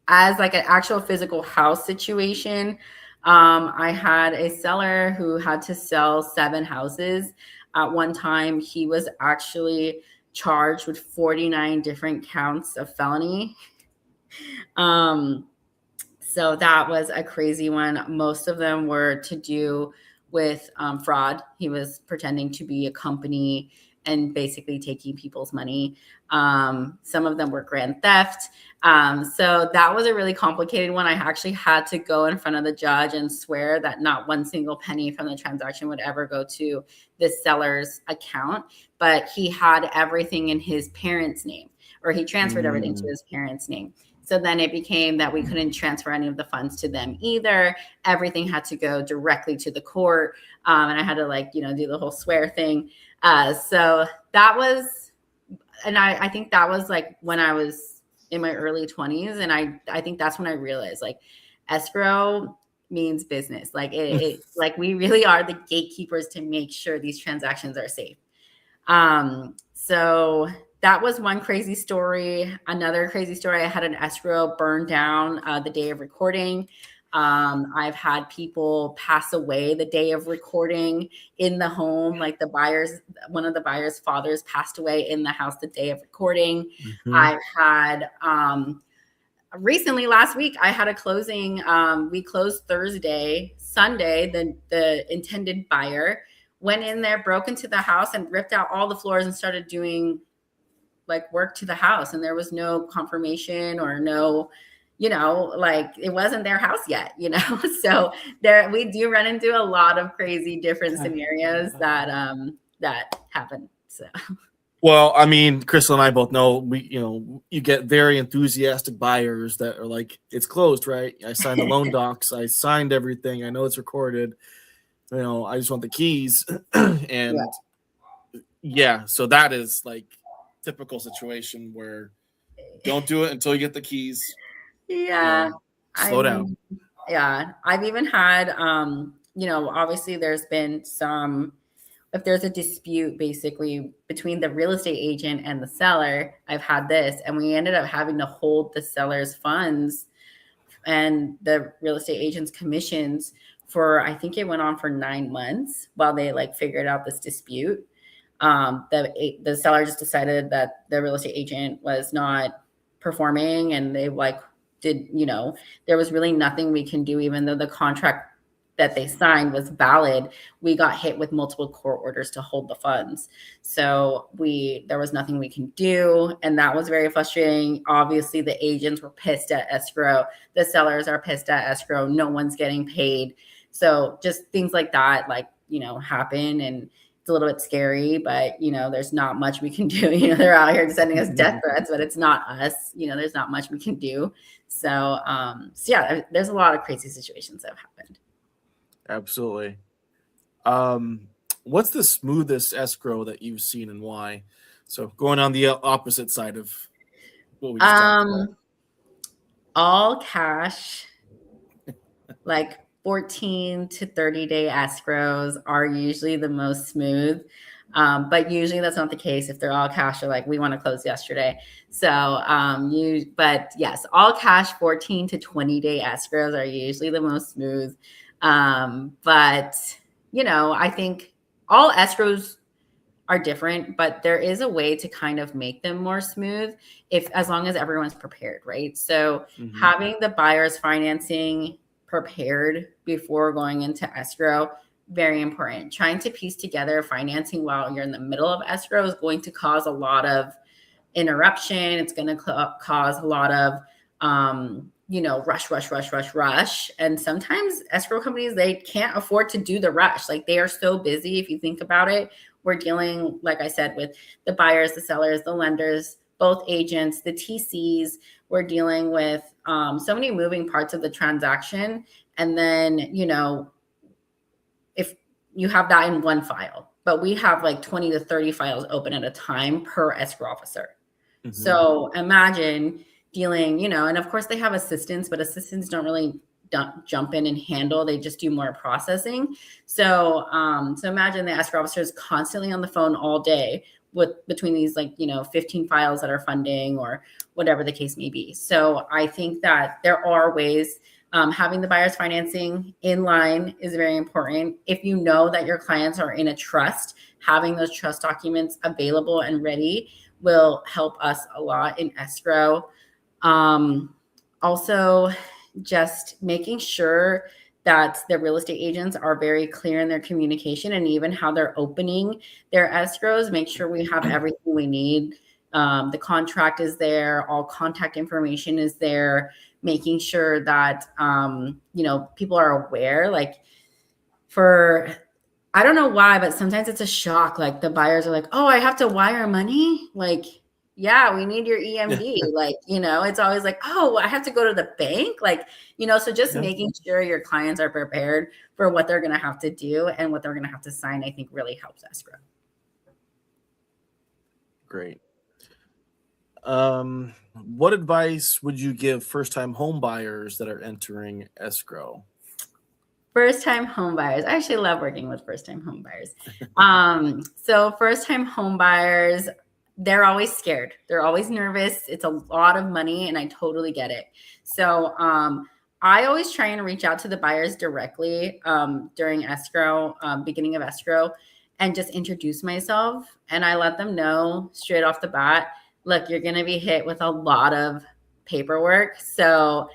as like an actual physical house situation, I had a seller who had to sell 7 houses at one time. He was actually charged with 49 different counts of felony. So that was a crazy one. Most of them were to do with fraud. He was pretending to be a company and basically taking people's money. Some of them were grand theft. So that was a really complicated one. I actually had to go in front of the judge and swear that not one single penny from the transaction would ever go to the seller's account, but he had everything in his parents' name, or he transferred everything to his parents' name. So then it became that we couldn't transfer any of the funds to them either. Everything had to go directly to the court. And I had to do the whole swear thing. So that was, and I think that was like when I was in my early 20s. And I think that's when I realized like escrow means business. Like like we really are the gatekeepers to make sure these transactions are safe. So that was one crazy story. Another crazy story, I had an escrow burn down the day of recording. I've had people pass away the day of recording in the home. Like one of the buyer's fathers passed away in the house the day of recording. Mm-hmm. I've had, recently last week, I had a closing. We closed Thursday. Sunday, the intended buyer went in there, broke into the house and ripped out all the floors and started doing like work to the house. And there was no confirmation or no, like it wasn't their house yet, So we do run into a lot of crazy different scenarios that happen. So. Well, I mean, Crystal and I both know you get very enthusiastic buyers that are like, it's closed, right? I signed the loan docs. I signed everything. I know it's recorded. I just want the keys. And yeah, so that is like typical situation where don't do it until you get the keys. Yeah. Slow down. Yeah. I've even had, obviously there's been if there's a dispute basically between the real estate agent and the seller, I've had this, and we ended up having to hold the seller's funds and the real estate agent's commissions for, I think it went on for 9 months while they figured out this dispute. The seller just decided that the real estate agent was not performing, and they there was really nothing we can do, even though the contract that they signed was valid. We got hit with multiple court orders to hold the funds. So there was nothing we can do. And that was very frustrating. Obviously the agents were pissed at escrow. The sellers are pissed at escrow. No one's getting paid. So just things like that, happen, and it's a little bit scary, but there's not much we can do. They're out here sending us death threats, but it's not us. There's not much we can do. So yeah, there's a lot of crazy situations that have happened. Absolutely. What's the smoothest escrow that you've seen, and why? So going on the opposite side of what we just talked about. All cash, like 14 to 30 day escrows are usually the most smooth. But usually that's not the case. If they're all cash, they're like, we want to close yesterday. So, but yes, all cash 14 to 20 day escrows are usually the most smooth. But I think all escrows are different, but there is a way to kind of make them more smooth as long as everyone's prepared, right? So having the buyer's financing prepared before going into escrow, very important. Trying to piece together financing while you're in the middle of escrow is going to cause a lot of interruption. It's going to cause a lot of, rush. And sometimes escrow companies, they can't afford to do the rush. Like they are so busy. If you think about it, we're dealing, like I said, with the buyers, the sellers, the lenders, both agents, the TCs. We're dealing with so many moving parts of the transaction. And then, if you have that in one file, but we have like 20 to 30 files open at a time per escrow officer. Mhm. So imagine dealing, you know, and of course they have assistants, but assistants don't really jump in and handle. They just do more processing. So, so imagine the escrow officer is constantly on the phone all day with between these, like, you know, 15 files that are funding or whatever the case may be. So I think that there are ways. Having the buyer's financing in line is very important. If you know that your clients are in a trust, having those trust documents available and ready will help us a lot in escrow. Also, just making sure that the real estate agents are very clear in their communication and even how they're opening their escrows. Make sure we have everything we need. The contract is there, all contact information is there, making sure that, you know, people are aware. Like, I don't know why, but sometimes it's a shock. Like, the buyers are like, oh, I have to wire money? Like, yeah, we need your EMD. Like, you know, it's always like, oh, I have to go to the bank. Like, you know, so just making sure your clients are prepared for what they're going to have to do and what they're going to have to sign, I think really helps escrow. Great. What advice would you give first-time home buyers that are entering escrow? First-time home buyers. I actually love working with first-time home buyers. So first-time home buyers, they're always scared. They're always nervous. It's a lot of money, and I totally get it. So I always try and reach out to the buyers directly during escrow, beginning of escrow, and just introduce myself. And I let them know straight off the bat, look, you're going to be hit with a lot of paperwork. So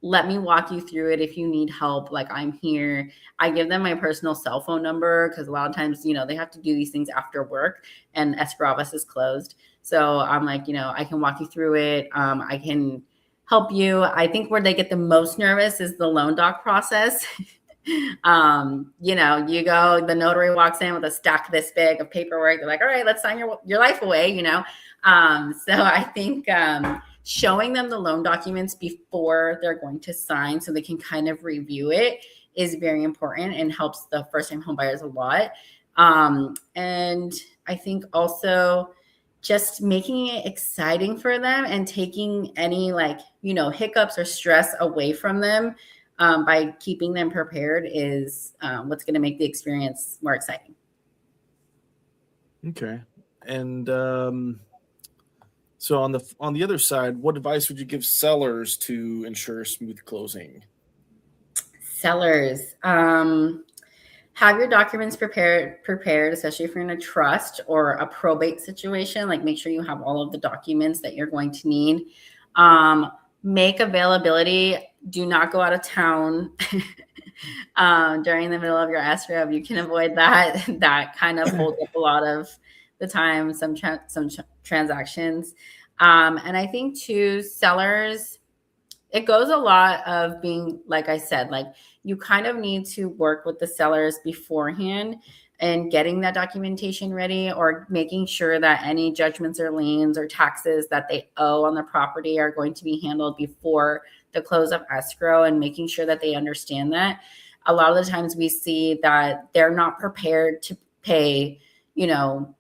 let me walk you through it if you need help. Like, I'm here. I give them my personal cell phone number because a lot of times, you know, they have to do these things after work and escrow office is closed. So I'm like, you know, I can walk you through it. I can help you. I think where they get the most nervous is the loan doc process. You know, you go, the notary walks in with a stack this big of paperwork. They're like, all right, let's sign your life away, you know? So I think, showing them the loan documents before they're going to sign so they can kind of review it is very important and helps the first-time home buyers a lot. And I think also just making it exciting for them and taking any, like, you know, hiccups or stress away from them by keeping them prepared is what's going to make the experience more exciting. Okay. And so on the other side, what advice would you give sellers to ensure a smooth closing? Sellers, have your documents prepared, especially if you're in a trust or a probate situation. Like, make sure you have all of the documents that you're going to need. Make availability. Do not go out of town during the middle of your escrow. If you can avoid that, that kind of holds up a lot of the time, some transactions. And I think too, sellers, it goes a lot of being, like I said, like, you kind of need to work with the sellers beforehand and getting that documentation ready, or making sure that any judgments or liens or taxes that they owe on the property are going to be handled before the close of escrow, and making sure that they understand that. A lot of the times we see that they're not prepared to pay, you know,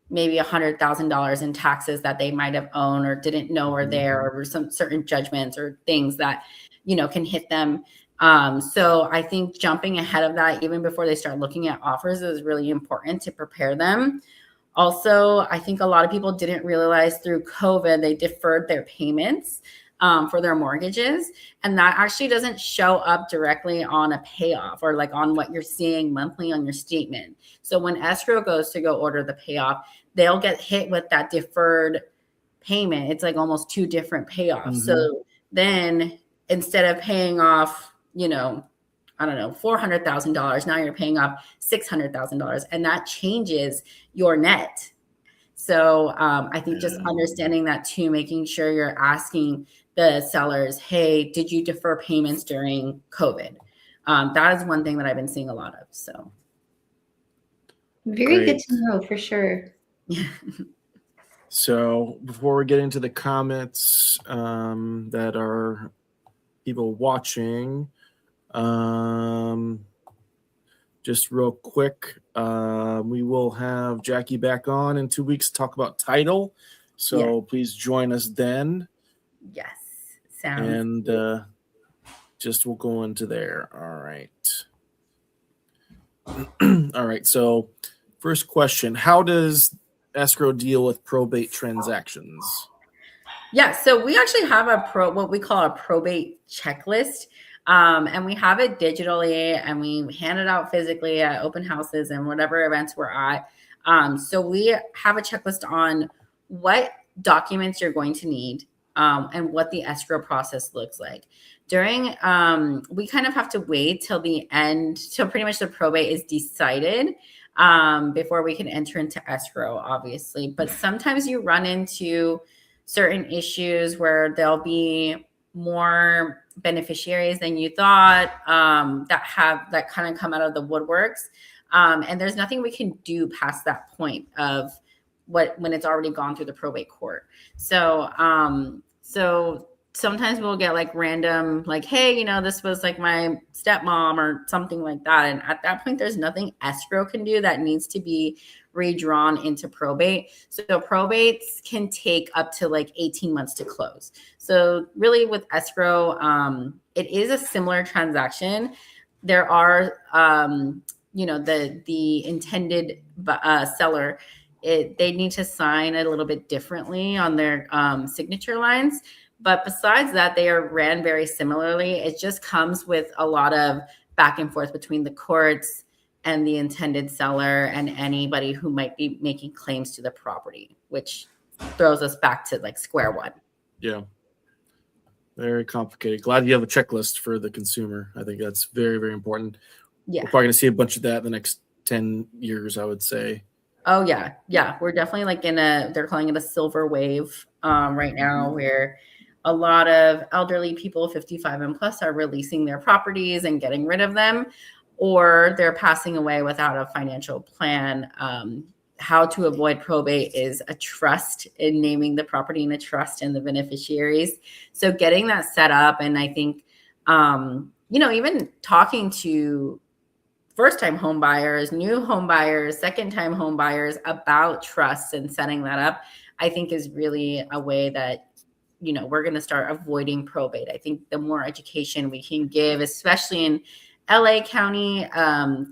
maybe $100,000 in taxes that they might have owned or didn't know were there, or some certain judgments or things that, you know, can hit them. So I think jumping ahead of that, even before they start looking at offers, is really important to prepare them. Also, I think a lot of people didn't realize through COVID, they deferred their payments for their mortgages. And that actually doesn't show up directly on a payoff or like on what you're seeing monthly on your statement. So when escrow goes to go order the payoff, they'll get hit with that deferred payment. It's like almost two different payoffs. So then instead of paying off, you know, I don't know, $400,000, now you're paying off $600,000, and that changes your net. So I think just understanding that too, making sure you're asking the sellers, hey, did you defer payments during COVID? That is one thing that I've been seeing a lot of. So very good to know, for sure. So before we get into the comments that are people watching, just real quick, we will have Jackie back on in 2 weeks to talk about title. So please join us then. Yes. Sounds And good. just we'll go into there. All right. All right. So first question, how does escrow deal with probate transactions? Yeah, so we actually have what we call a probate checklist. And we have it digitally and we hand it out physically at open houses and whatever events we're at. So we have a checklist on what documents you're going to need, and what the escrow process looks like. We kind of have to wait till the end, till pretty much the probate is decided, before we can enter into escrow, obviously. But sometimes you run into certain issues where there'll be more beneficiaries than you thought, that kind of come out of the woodworks. And there's nothing we can do past that point of when it's already gone through the probate court. So sometimes we'll get like random, like, hey, this was like my stepmom or something like that. And at that point, there's nothing escrow can do. That needs to be redrawn into probate. So probates can take up to like 18 months to close. So really with escrow, it is a similar transaction. There are, the intended seller, they need to sign a little bit differently on their signature lines. But besides that, they are ran very similarly. It just comes with a lot of back and forth between the courts and the intended seller and anybody who might be making claims to the property, which throws us back to like square one. Yeah. Very complicated. Glad you have a checklist for the consumer. I think that's very, very important. Yeah. We're probably going to see a bunch of that in the next 10 years, I would say. Oh, yeah. Yeah. We're definitely like they're calling it a silver wave right now, where a lot of elderly people, 55 and plus, are releasing their properties and getting rid of them, or they're passing away without a financial plan. How to avoid probate is a trust, in naming the property in a trust and the beneficiaries. So getting that set up. And I think, even talking to first-time home buyers, new home buyers, second-time home buyers about trusts and setting that up, I think is really a way that, we're going to start avoiding probate. I think the more education we can give, especially in LA County,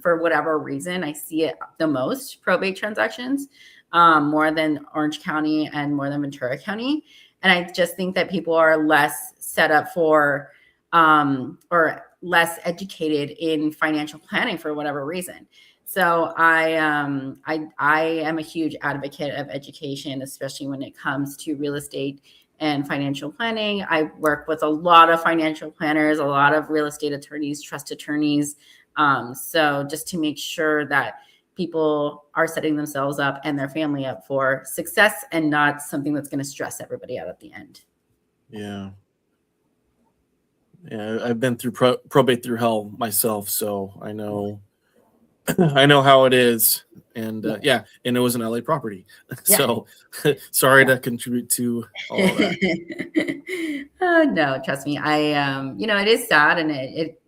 for whatever reason, I see it the most, probate transactions, more than Orange County and more than Ventura County. And I just think that people are less set up for, or less educated in financial planning for whatever reason. So I am a huge advocate of education, especially when it comes to real estate and financial planning. I work with a lot of financial planners, a lot of real estate attorneys, trust attorneys. So just to make sure that people are setting themselves up and their family up for success and not something that's going to stress everybody out at the end. Yeah. Yeah, I've been through probate through hell myself, so I know how it is. And and it was an LA property. So sorry to contribute to all of that. No, trust me. It is sad, and it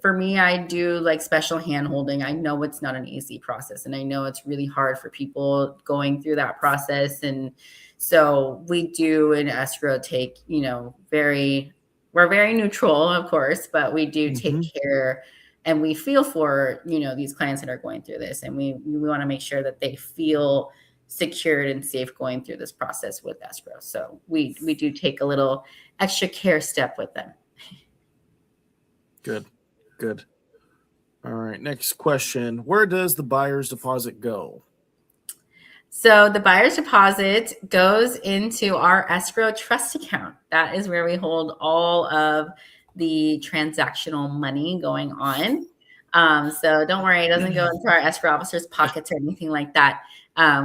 for me, I do like special hand holding. I know it's not an easy process, and I know it's really hard for people going through that process. And so we do in escrow take, we're very neutral, of course, but we do take care, and we feel for, these clients that are going through this. And we want to make sure that they feel secured and safe going through this process with escrow. So we do take a little extra care step with them. Good. All right. Next question. Where does the buyer's deposit go? So the buyer's deposit goes into our escrow trust account. That is where we hold all of the transactional money going on. So don't worry, it doesn't go into our escrow officer's pockets or anything like that.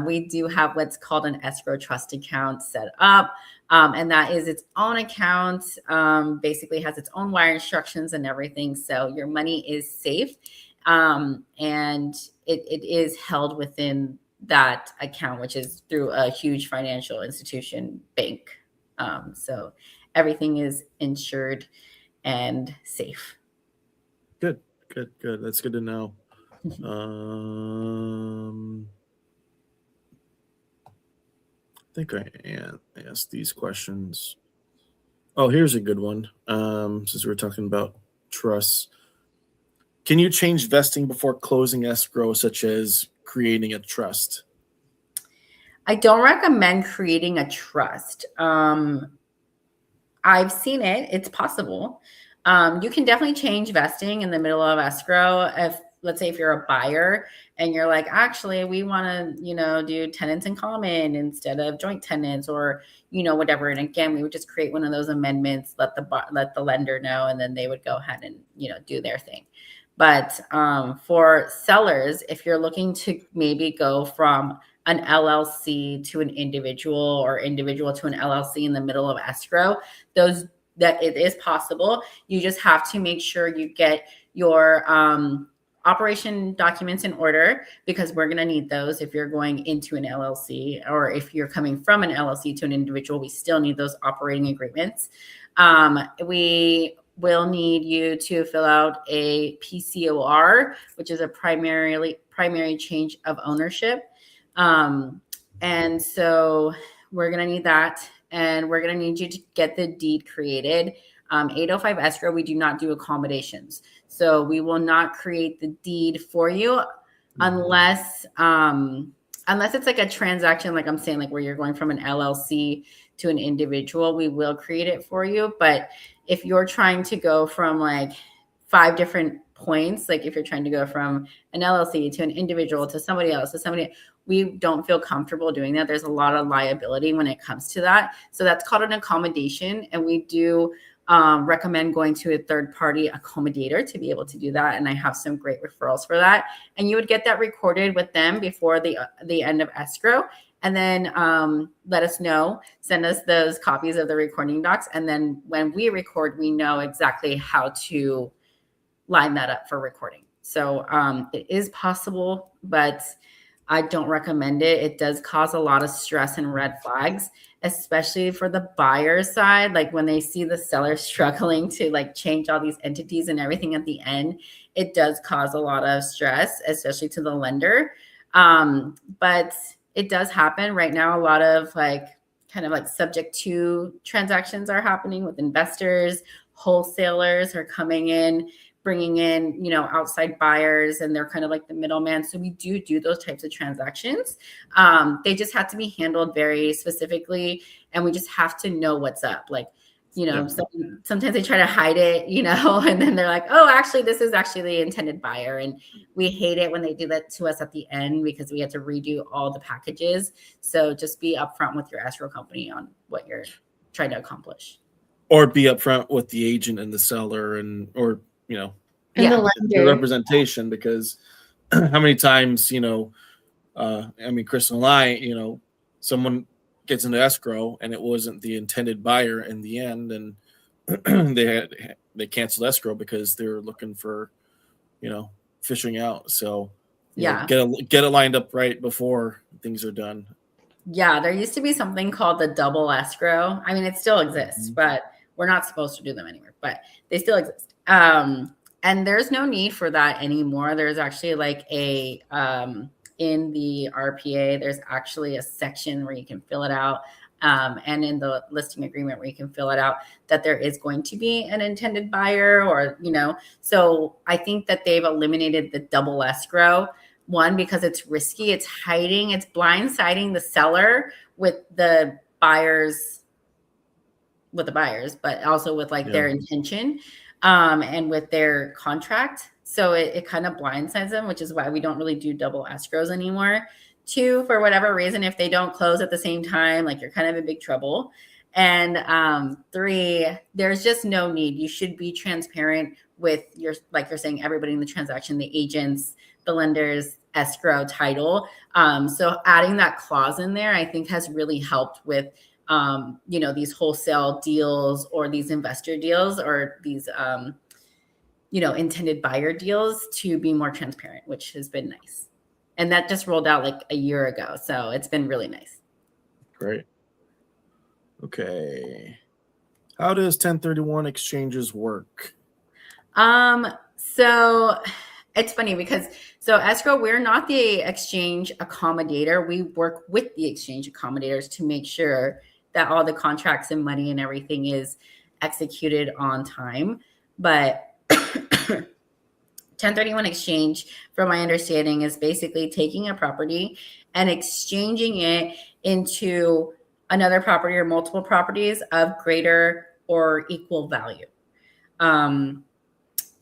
We do have what's called an escrow trust account set up. And that is its own account, basically has its own wire instructions and everything. So your money is safe. And it is held within that account, which is through a huge financial institution bank. So everything is insured and safe. Good. Good. That's good to know. I think I asked these questions. Oh, here's a good one. Since we're talking about trusts, can you change vesting before closing escrow, such as creating a trust? I don't recommend creating a trust. I've seen it. It's possible. You can definitely change vesting in the middle of escrow. If, let's say, if you're a buyer and you're like, actually, we want to, do tenants in common instead of joint tenants, or, whatever. And again, we would just create one of those amendments, let the lender know, and then they would go ahead and, do their thing. But for sellers, if you're looking to maybe go from an LLC to an individual, or individual to an LLC in the middle of escrow, that it is possible. You just have to make sure you get your operation documents in order, because we're going to need those if you're going into an LLC, or if you're coming from an LLC to an individual, we still need those operating agreements. We will need you to fill out a PCOR, which is a primary change of ownership. And so we're going to need that, and we're going to need you to get the deed created. 805 escrow, we do not do accommodations. So we will not create the deed for you unless it's like a transaction, like I'm saying, like where you're going from an LLC to an individual, we will create it for you. But if you're trying to go from like 5 different points, like if you're trying to go from an LLC to an individual to somebody else to somebody, we don't feel comfortable doing that. There's a lot of liability when it comes to that. So that's called an accommodation. And we do recommend going to a third-party accommodator to be able to do that. And I have some great referrals for that. And you would get that recorded with them before the end of escrow. And then let us know, send us those copies of the recording docs. And then when we record, we know exactly how to line that up for recording. So it is possible, but I don't recommend it. It does cause a lot of stress and red flags, especially for the buyer side. Like when they see the seller struggling to like change all these entities and everything at the end, it does cause a lot of stress, especially to the lender. But it does happen right now. A lot of like kind of like subject to transactions are happening with investors. Wholesalers are coming in, bringing in, outside buyers, and they're kind of like the middleman. So we do those types of transactions. They just have to be handled very specifically, and we just have to know what's up. Like, sometimes they try to hide it, and then they're like, oh, actually, this is actually the intended buyer. And we hate it when they do that to us at the end, because we have to redo all the packages. So just be upfront with your escrow company on what you're trying to accomplish. Or be upfront with the agent and the seller, or the lender. representation, because how many times, Crystal and I, someone gets into escrow and it wasn't the intended buyer in the end, and they canceled escrow because they were looking for, fishing out. So get it lined up right before things are done. Yeah, there used to be something called the double escrow. I mean, it still exists, but we're not supposed to do them anymore, but they still exist. And there's no need for that anymore. There's actually like in the RPA, there's actually a section where you can fill it out. And in the listing agreement where you can fill it out, that there is going to be an intended buyer, or, so I think that they've eliminated the double escrow. One, because it's risky, it's hiding, it's blindsiding the seller with the buyers, but also with their intention, and with their contract. So it kind of blindsides them, which is why we don't really do double escrows anymore. 2, for whatever reason, if they don't close at the same time, you're kind of in big trouble. And 3, there's just no need. You should be transparent with you're saying, everybody in the transaction, the agents, the lenders, escrow, title. So adding that clause in there, I think, has really helped with these wholesale deals, or these investor deals, or these intended buyer deals, to be more transparent, which has been nice. And that just rolled out a year ago. So it's been really nice. Great. Okay. How does 1031 exchanges work? So it's funny because Escrow, we're not the exchange accommodator. We work with the exchange accommodators to make sure that all the contracts and money and everything is executed on time. But 1031 exchange, from my understanding, is basically taking a property and exchanging it into another property or multiple properties of greater or equal value.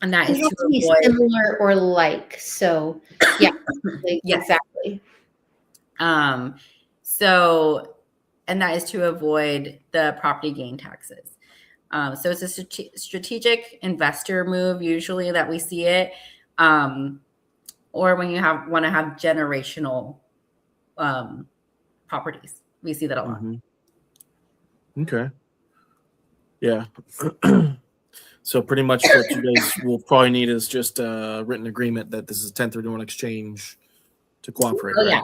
And that It is has to to be avoid similar or like. So, yeah, Yes. exactly. And that is to avoid the property gain taxes. So it's a strategic investor move usually that we see it, or when you want to have generational properties, we see that a lot. Okay. Yeah. So pretty much what you guys will probably need is just a written agreement that this is a 1031 exchange to cooperate. Oh, right? yeah.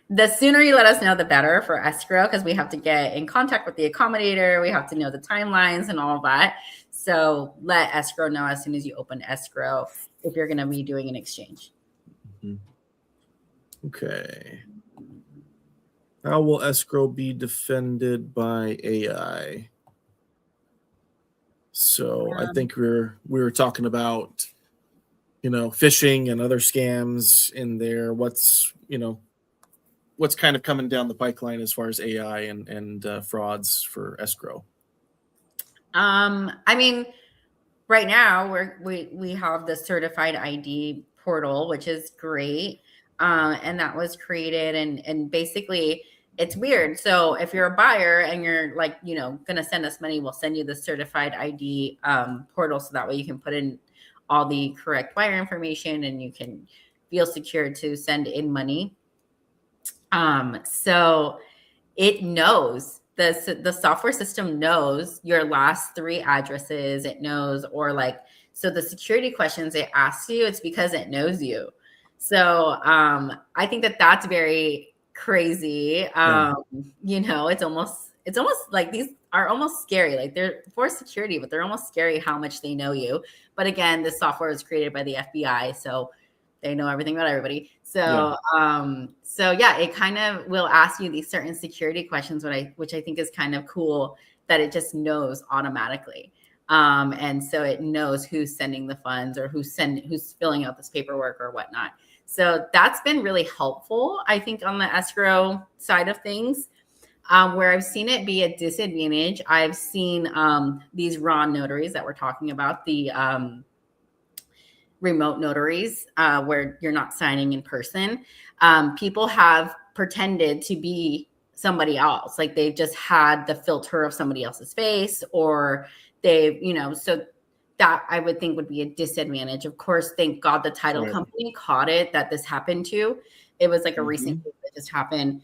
The sooner you let us know, the better for escrow, because we have to get in contact with the accommodator. We have to know the timelines and all of that. So let escrow know as soon as you open escrow if you're going to be doing an exchange. Okay. How will escrow be defended by AI? So I think we were talking about, phishing and other scams in there. What's kind of coming down the pipeline as far as AI and frauds for escrow? I mean, right now we have the certified ID portal, which is great. And that was created and basically it's weird. So if you're a buyer and you're like, going to send us money, we'll send you the certified ID portal. So that way you can put in all the correct buyer information and you can feel secure to send in money. So it knows the software system knows your last 3 addresses. It knows, so the security questions it asks you, it's because it knows you. So I think that's very crazy. It's almost like these are almost scary. Like they're for security, but they're almost scary how much they know you. But again, this software was created by the FBI, so they know everything about everybody. So it kind of will ask you these certain security questions, which I think is kind of cool that it just knows automatically. And so it knows who's sending the funds or who's filling out this paperwork or whatnot. So that's been really helpful, I think, on the escrow side of things. Where I've seen it be a disadvantage, I've seen these raw notaries that we're talking about, the remote notaries, where you're not signing in person. People have pretended to be somebody else. Like they've just had the filter of somebody else's face, or they've, so that I would think would be a disadvantage. Of course, thank God the title company caught it that this happened to. It was like a recent case that just happened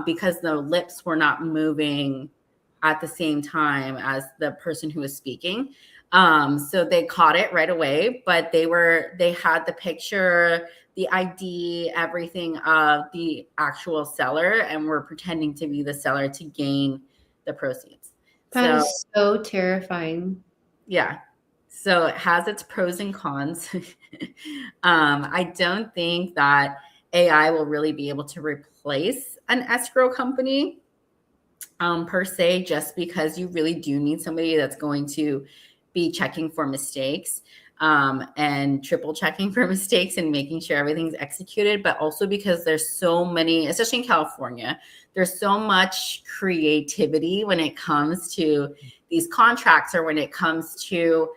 because the lips were not moving at the same time as the person who was speaking. So they caught it right away, but they had the picture, the ID, everything of the actual seller, and were pretending to be the seller to gain the proceeds. That is so terrifying. Yeah. So it has its pros and cons. I don't think that AI will really be able to replace an escrow company per se, just because you really do need somebody that's going to be checking for mistakes and triple checking for mistakes and making sure everything's executed, but also because there's so many, especially in California, there's so much creativity when it comes to these contracts, or when it comes to,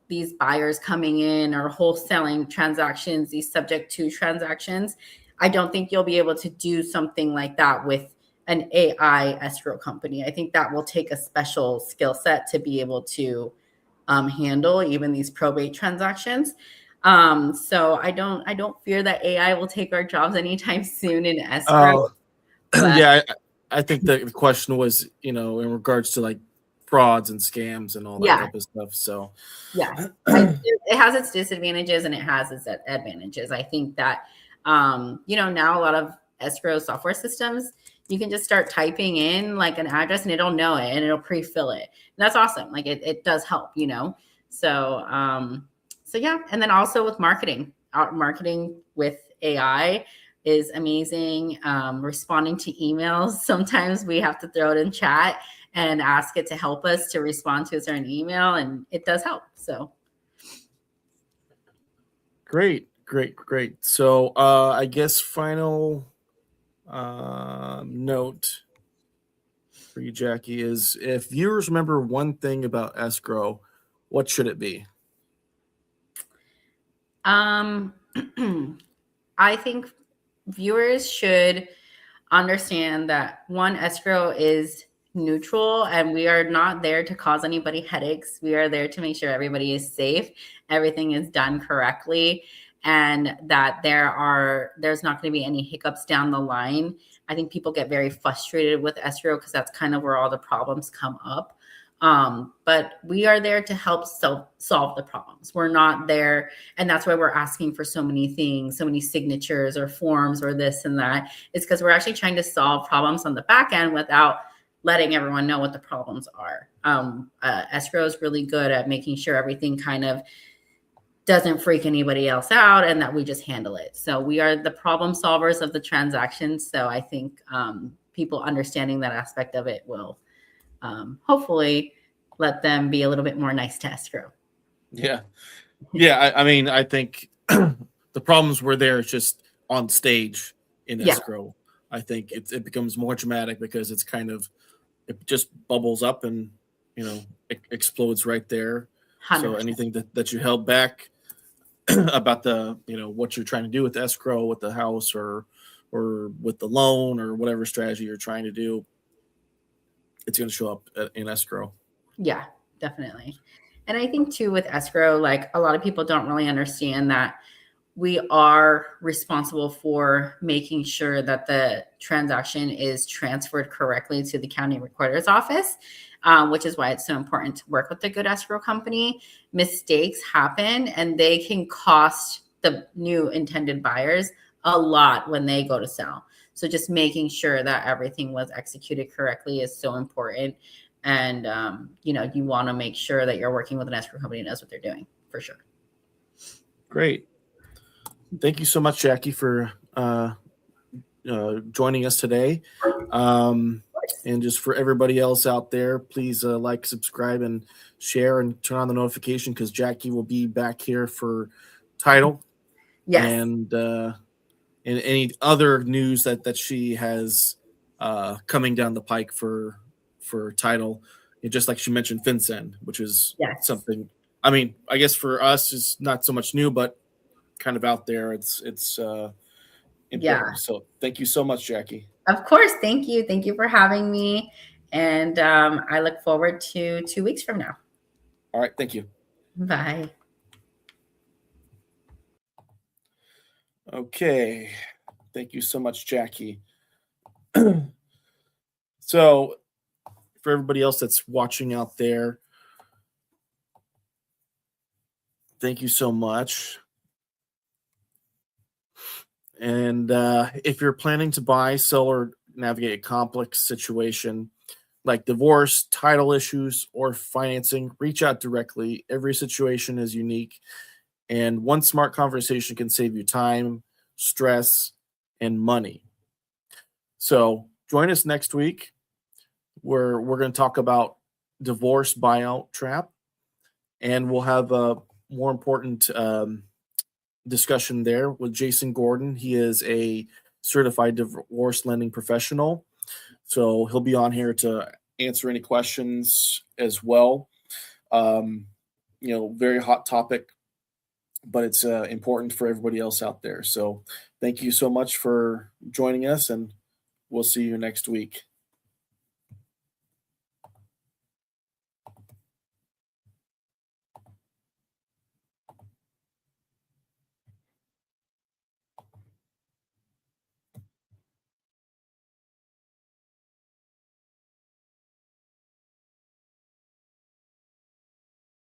these buyers coming in or wholesaling transactions, these subject to transactions. I don't think you'll be able to do something like that with an AI escrow company. I think that will take a special skill set to be able to handle even these probate transactions. So I don't fear that AI will take our jobs anytime soon in escrow. Yeah, I think the question was, in regards to like frauds and scams and all that type of stuff. So yeah, it has its disadvantages and it has its advantages. I think that now a lot of escrow software systems, you can just start typing in like an address and it'll know it and it'll pre-fill it. And that's awesome. Like it does help, So, so yeah. And then also with marketing, marketing with AI is amazing. Responding to emails. Sometimes we have to throw it in chat and ask it to help us to respond to a certain email, and it does help. So Great. So I guess final note for you, Jackie, is if viewers remember one thing about escrow, what should it be? I think viewers should understand that one, escrow is neutral and we are not there to cause anybody headaches. We are there to make sure everybody is safe, everything is done correctly, and that there's not going to be any hiccups down the line. I think people get very frustrated with escrow because that's kind of where all the problems come up. But we are there to help solve the problems. We're not there. And that's why we're asking for so many things, so many signatures or forms or this and that. It's because we're actually trying to solve problems on the back end without letting everyone know what the problems are. Escrow is really good at making sure everything kind of doesn't freak anybody else out and that we just handle it. So we are the problem solvers of the transaction. So I think people understanding that aspect of it will hopefully let them be a little bit more nice to escrow. Yeah. I mean, I think the problems were there. It's just on stage in escrow. I think it becomes more dramatic because it's kind of, it just bubbles up and, it explodes right there. 100%. So anything that you held back about the, what you're trying to do with escrow, with the house or with the loan or whatever strategy you're trying to do, it's going to show up in escrow. Yeah, definitely. And I think too with escrow, like a lot of people don't really understand that we are responsible for making sure that the transaction is transferred correctly to the county recorder's office, which is why it's so important to work with a good escrow company. Mistakes happen and they can cost the new intended buyers a lot when they go to sell. So just making sure that everything was executed correctly is so important. And, you want to make sure that you're working with an escrow company that knows what they're doing, for sure. Great. Thank you so much, Jackie, for joining us today. And just for everybody else out there, please like, subscribe, and share, and turn on the notification because Jackie will be back here for title. Yes. And any other news that she has coming down the pike for title. And just like she mentioned, FinCEN, which is something, I mean, I guess for us, it's not so much new, but kind of out there. It's important. So thank you so much, Jackie. Of course. Thank you. Thank you for having me. And I look forward to 2 weeks from now. All right. Thank you. Bye. Okay. Thank you so much, Jackie. So for everybody else that's watching out there, thank you so much. And if you're planning to buy, sell, or navigate a complex situation like divorce, title issues, or financing, reach out directly. Every situation is unique, and one smart conversation can save you time, stress, and money. So join us next week where we're going to talk about divorce buyout trap, and we'll have a more important discussion there with Jason Gordon. He is a certified divorce lending professional, so he'll be on here to answer any questions as well. Very hot topic, but it's important for everybody else out there. So thank you so much for joining us, and we'll see you next week.